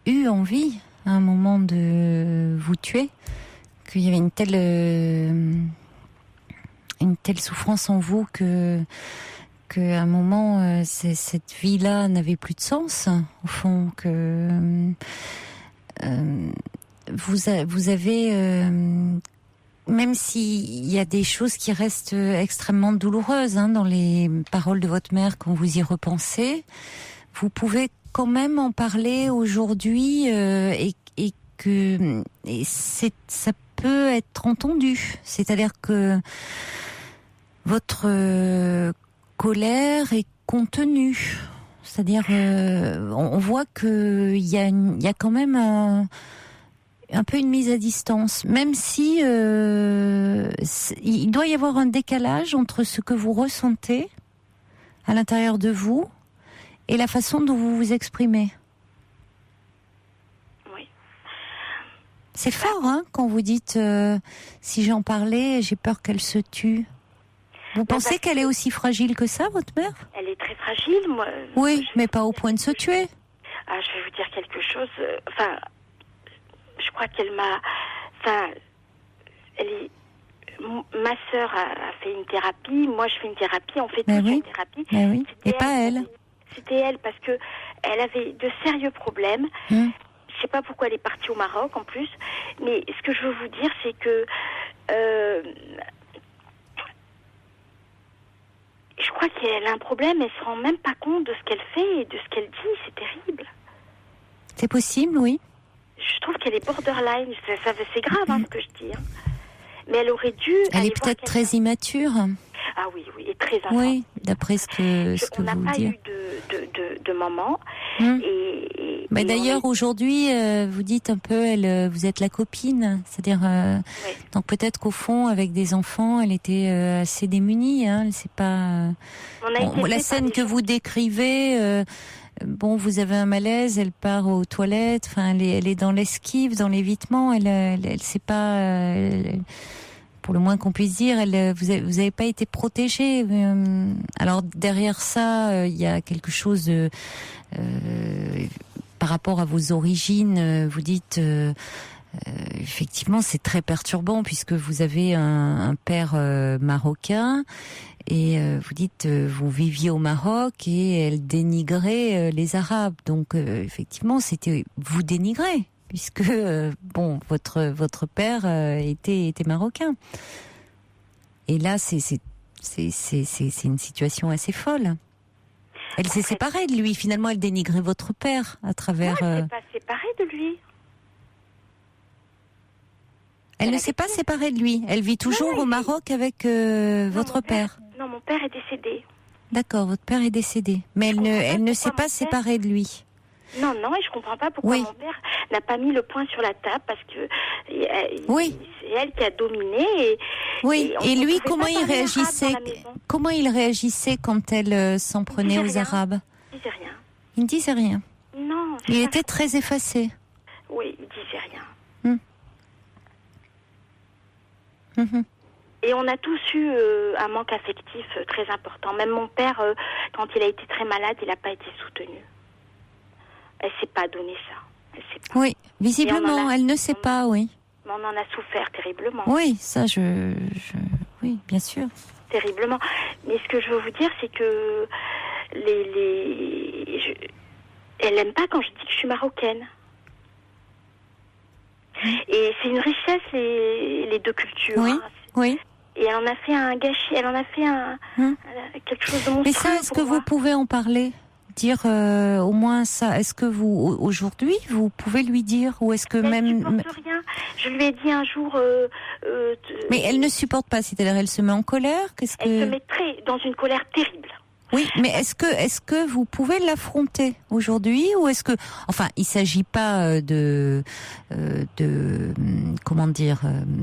Speaker 1: eu envie à un moment de vous tuer, qu'il y avait une telle souffrance en vous qu'à un moment cette vie-là n'avait plus de sens, au fond, que vous avez même s'il y a des choses qui restent extrêmement douloureuses dans les paroles de votre mère quand vous y repensez, vous pouvez quand même en parler aujourd'hui et ça peut être entendu. C'est-à-dire que votre colère est contenue. C'est-à-dire, on voit qu'il y a quand même un peu une mise à distance, même si il doit y avoir un décalage entre ce que vous ressentez à l'intérieur de vous et la façon dont vous vous exprimez.
Speaker 7: Oui.
Speaker 1: C'est fort, quand vous dites si j'en parlais, j'ai peur qu'elle se tue. Vous pensez qu'elle est aussi fragile que ça, votre mère ?
Speaker 7: Elle est très fragile, moi.
Speaker 1: Oui, mais pas au point de se tuer.
Speaker 7: Ah, je vais vous dire quelque chose. Je crois qu'elle m'a... Ma sœur a fait une thérapie, moi je fais une thérapie, on fait tous une thérapie.
Speaker 1: Mais oui, et pas elle.
Speaker 7: C'était elle, parce que elle avait de sérieux problèmes. Je sais pas pourquoi elle est partie au Maroc en plus, mais ce que je veux vous dire, c'est que je crois qu'elle a un problème, elle se rend même pas compte de ce qu'elle fait et de ce qu'elle dit, c'est terrible.
Speaker 1: C'est possible, oui.
Speaker 7: Je trouve qu'elle est borderline, c'est grave ce que je dis. Mais elle aurait dû...
Speaker 1: Elle est peut-être très immature.
Speaker 7: Ah oui, et très enfant.
Speaker 1: Oui, d'après ce que vous dites.
Speaker 7: On n'a pas eu de maman.
Speaker 1: Mais d'ailleurs, aujourd'hui, vous dites un peu, vous êtes la copine. C'est-à-dire, donc peut-être qu'au fond, avec des enfants, elle était assez démunie. C'est pas... la scène que vous décrivez... vous avez un malaise, elle part aux toilettes, elle est dans l'esquive, dans l'évitement, elle sait pas, pour le moins qu'on puisse dire, vous avez pas été protégée. Alors derrière ça, il y a quelque chose de par rapport à vos origines, vous dites effectivement c'est très perturbant puisque vous avez un père marocain et vous dites vous viviez au Maroc et elle dénigrait les Arabes. Donc effectivement c'était vous dénigrer puisque bon votre père était marocain. Et là c'est une situation assez folle. Elle s'est séparée de lui. Finalement, elle dénigrait votre père à travers...
Speaker 7: Non, elle ne s'est pas séparée de lui.
Speaker 1: Elle ne s'est pas séparée de lui. Elle vit toujours au Maroc avec votre père.
Speaker 7: Non, mon père est décédé.
Speaker 1: D'accord, votre père est décédé. Mais elle ne s'est pas séparée de lui.
Speaker 7: Non, et je comprends pas pourquoi mon père n'a pas mis le point sur la table parce que c'est elle qui a dominé.
Speaker 1: Et lui, comment il réagissait? Comment il réagissait quand elle s'en prenait aux Arabes?
Speaker 7: Il disait rien.
Speaker 1: Il ne disait rien.
Speaker 7: Non.
Speaker 1: Il était très effacé.
Speaker 7: Oui, il disait rien. Et on a tous eu un manque affectif très important. Même mon père, quand il a été très malade, il n'a pas été soutenu. Elle ne s'est pas donné ça.
Speaker 1: Oui, visiblement, elle ne sait pas, oui.
Speaker 7: Mais on en a souffert terriblement.
Speaker 1: Oui, ça, oui, bien sûr.
Speaker 7: Terriblement. Mais ce que je veux vous dire, c'est que elle n'aime pas quand je dis que je suis marocaine. Et c'est une richesse, les deux cultures.
Speaker 1: Oui, oui.
Speaker 7: Et elle en a fait un gâchis, elle en a fait quelque chose de monstrueux.
Speaker 1: Mais ça, est-ce que vous pouvez en parler? Dire au moins ça. Est-ce que vous aujourd'hui vous pouvez lui dire ou est-ce que
Speaker 7: elle ne supporte rien. Je lui ai dit un jour.
Speaker 1: Mais elle ne supporte pas. C'est-à-dire elle se met en colère.
Speaker 7: Elle se met dans une colère terrible.
Speaker 1: Oui, mais est-ce que vous pouvez l'affronter aujourd'hui ou est-ce que il s'agit pas de comment dire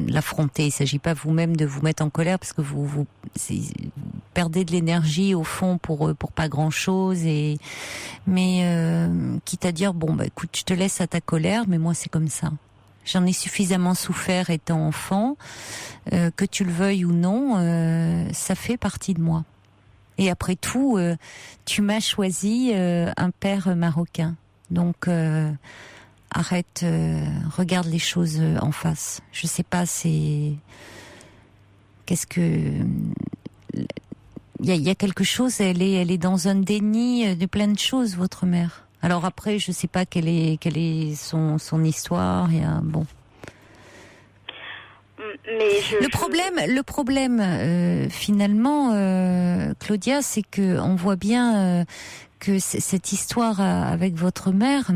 Speaker 1: l'affronter. Il s'agit pas vous-même de vous mettre en colère parce que vous perdez de l'énergie au fond pour pas grand-chose mais quitte à dire écoute, je te laisse à ta colère, mais moi c'est comme ça. J'en ai suffisamment souffert étant enfant, que tu le veuilles ou non, ça fait partie de moi. Et après tout, tu m'as choisi un père marocain. Donc, arrête, regarde les choses en face. Je sais pas, qu'est-ce que... Il y a quelque chose, elle est dans un déni de plein de choses, votre mère. Alors après, je sais pas quelle est son histoire.
Speaker 7: Mais
Speaker 1: le problème, finalement, Claudia, c'est que on voit bien que cette histoire avec votre mère,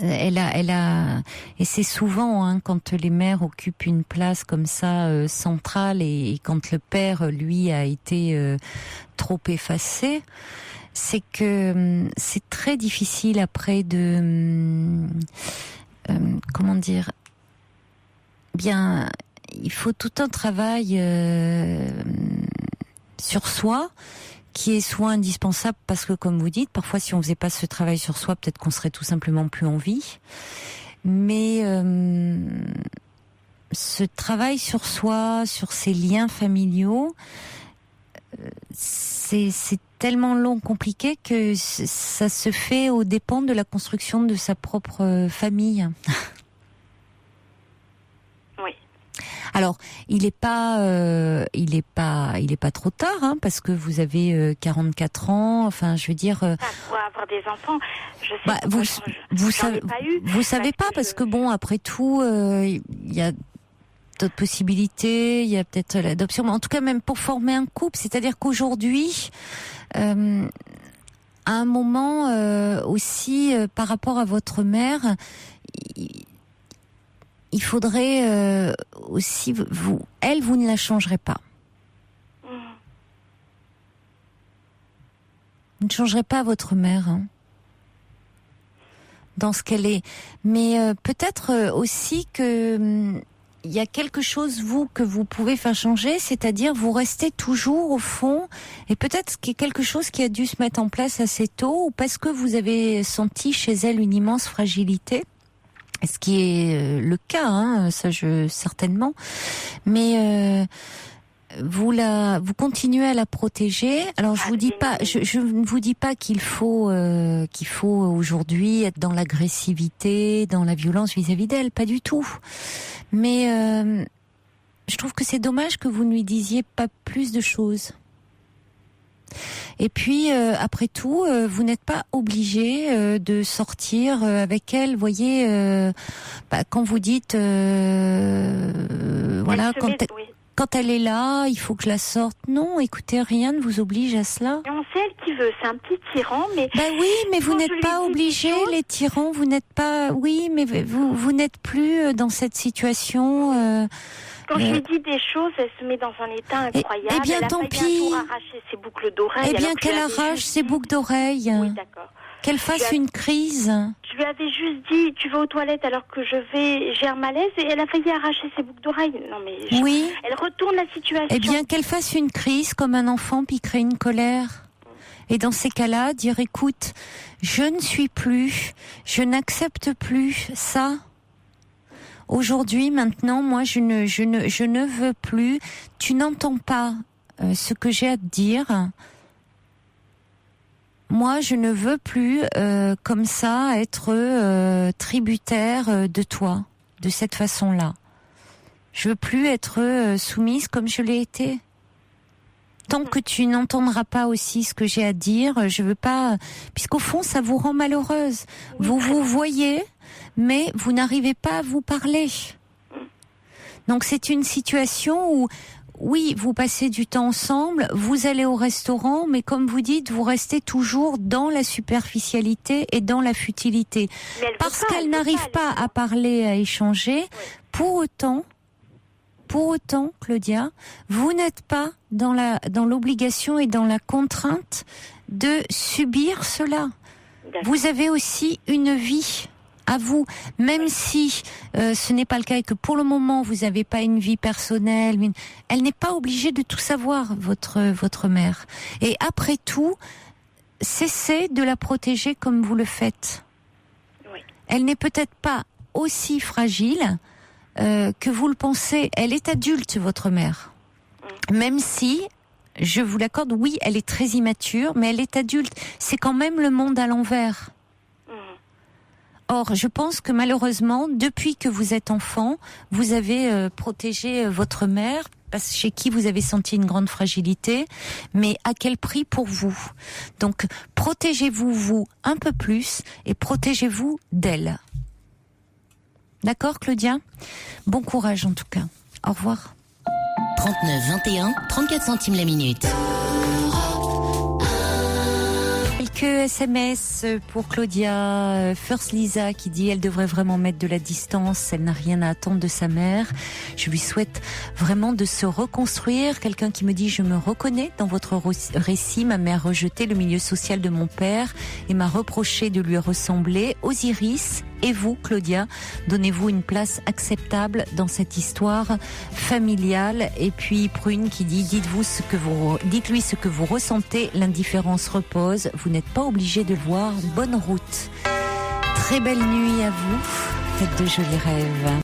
Speaker 1: elle a, et c'est souvent quand les mères occupent une place comme ça centrale et quand le père, lui, a été trop effacé, c'est que c'est très difficile après de comment dire, bien. Il faut tout un travail sur soi qui est soit indispensable parce que, comme vous dites, parfois si on faisait pas ce travail sur soi, peut-être qu'on serait tout simplement plus en vie. Mais ce travail sur soi, sur ses liens familiaux, c'est tellement long, compliqué que ça se fait aux dépens de la construction de sa propre famille. Alors, il est pas trop tard, parce que vous avez 44 ans. Enfin, je veux dire.
Speaker 7: Pour avoir des enfants, je sais.
Speaker 1: Vous savez pas parce que après tout, il y a d'autres possibilités. Il y a peut-être l'adoption, mais en tout cas, même pour former un couple, c'est-à-dire qu'aujourd'hui, à un moment aussi, par rapport à votre mère. Il faudrait aussi vous ne la changerez pas. Vous ne changerez pas votre mère dans ce qu'elle est. Mais peut-être aussi que il y a quelque chose que vous pouvez faire changer, c'est-à-dire vous restez toujours au fond et peut-être qu'il y a quelque chose qui a dû se mettre en place assez tôt ou parce que vous avez senti chez elle une immense fragilité. Ce qui est le cas, ça certainement. Mais vous continuez à la protéger. Alors je ne vous dis pas qu'il faut aujourd'hui être dans l'agressivité, dans la violence vis-à-vis d'elle, pas du tout. Mais je trouve que c'est dommage que vous ne lui disiez pas plus de choses. Et puis après tout, vous n'êtes pas obligé de sortir avec elle. Vous voyez, quand vous dites voilà, quand elle est là, il faut que je la sorte. Non, écoutez, rien ne vous oblige à cela.
Speaker 7: On sait elle qui veut, c'est un petit tyran, mais...
Speaker 1: Oui, mais vous n'êtes pas obligés, les tyrans, vous n'êtes pas... Oui, mais vous n'êtes plus dans cette situation...
Speaker 7: Quand je lui dis des choses, elle se met dans un état incroyable.
Speaker 1: Eh bien, tant pis.
Speaker 7: Elle a arraché ses boucles d'oreilles.
Speaker 1: Eh bien, qu'elle arrache ses boucles d'oreilles.
Speaker 7: Oui, d'accord.
Speaker 1: Qu'elle fasse une crise.
Speaker 7: Je lui avais juste dit, tu vas aux toilettes alors que j'ai un malaise, et elle a failli arracher ses boucles d'oreilles. Non, mais
Speaker 1: oui.
Speaker 7: Elle retourne la situation.
Speaker 1: Eh bien, qu'elle fasse une crise comme un enfant, puis crée une colère. Et dans ces cas-là, dire, écoute, je ne suis plus, je n'accepte plus ça. Aujourd'hui, maintenant, moi, je ne veux plus. Tu n'entends pas ce que j'ai à te dire. Moi, je ne veux plus, comme ça, être tributaire de toi, de cette façon-là. Je veux plus être soumise comme je l'ai été. Tant que tu n'entendras pas aussi ce que j'ai à dire, je veux pas... Puisqu'au fond, ça vous rend malheureuse. Vous vous voyez, mais vous n'arrivez pas à vous parler. Donc c'est une situation où, oui, vous passez du temps ensemble, vous allez au restaurant, mais comme vous dites, vous restez toujours dans la superficialité et dans la futilité. Parce qu'elle n'arrive pas à parler, à échanger. Pour autant, Claudia, vous n'êtes pas dans l'obligation et dans la contrainte de subir cela. D'accord. Vous avez aussi une vie à vous, même si ce n'est pas le cas et que pour le moment vous n'avez pas une vie personnelle, elle n'est pas obligée de tout savoir, votre mère. Et après tout, cessez de la protéger comme vous le faites. Oui. Elle n'est peut-être pas aussi fragile que vous le pensez. Elle est adulte, votre mère. Même si, je vous l'accorde, oui, elle est très immature, mais elle est adulte. C'est quand même le monde à l'envers. Or, je pense que malheureusement, depuis que vous êtes enfant, vous avez protégé votre mère, chez qui vous avez senti une grande fragilité, mais à quel prix pour vous? Donc, protégez-vous, vous, un peu plus, et protégez-vous d'elle. D'accord, Claudia? Bon courage en tout cas. Au revoir.
Speaker 3: 39 21, 34 centimes la minute.
Speaker 1: Quelques SMS pour Claudia. First Lisa qui dit elle devrait vraiment mettre de la distance, elle n'a rien à attendre de sa mère. Je lui souhaite vraiment de se reconstruire. Quelqu'un qui me dit je me reconnais dans votre récit, ma mère rejetait le milieu social de mon père et m'a reproché de lui ressembler. Osiris, et vous, Claudia, donnez-vous une place acceptable dans cette histoire familiale. Et puis Prune qui dit dites-lui ce que vous ressentez, l'indifférence repose, vous n'êtes pas obligé de le voir, bonne route. Très belle nuit à vous, faites de jolis rêves.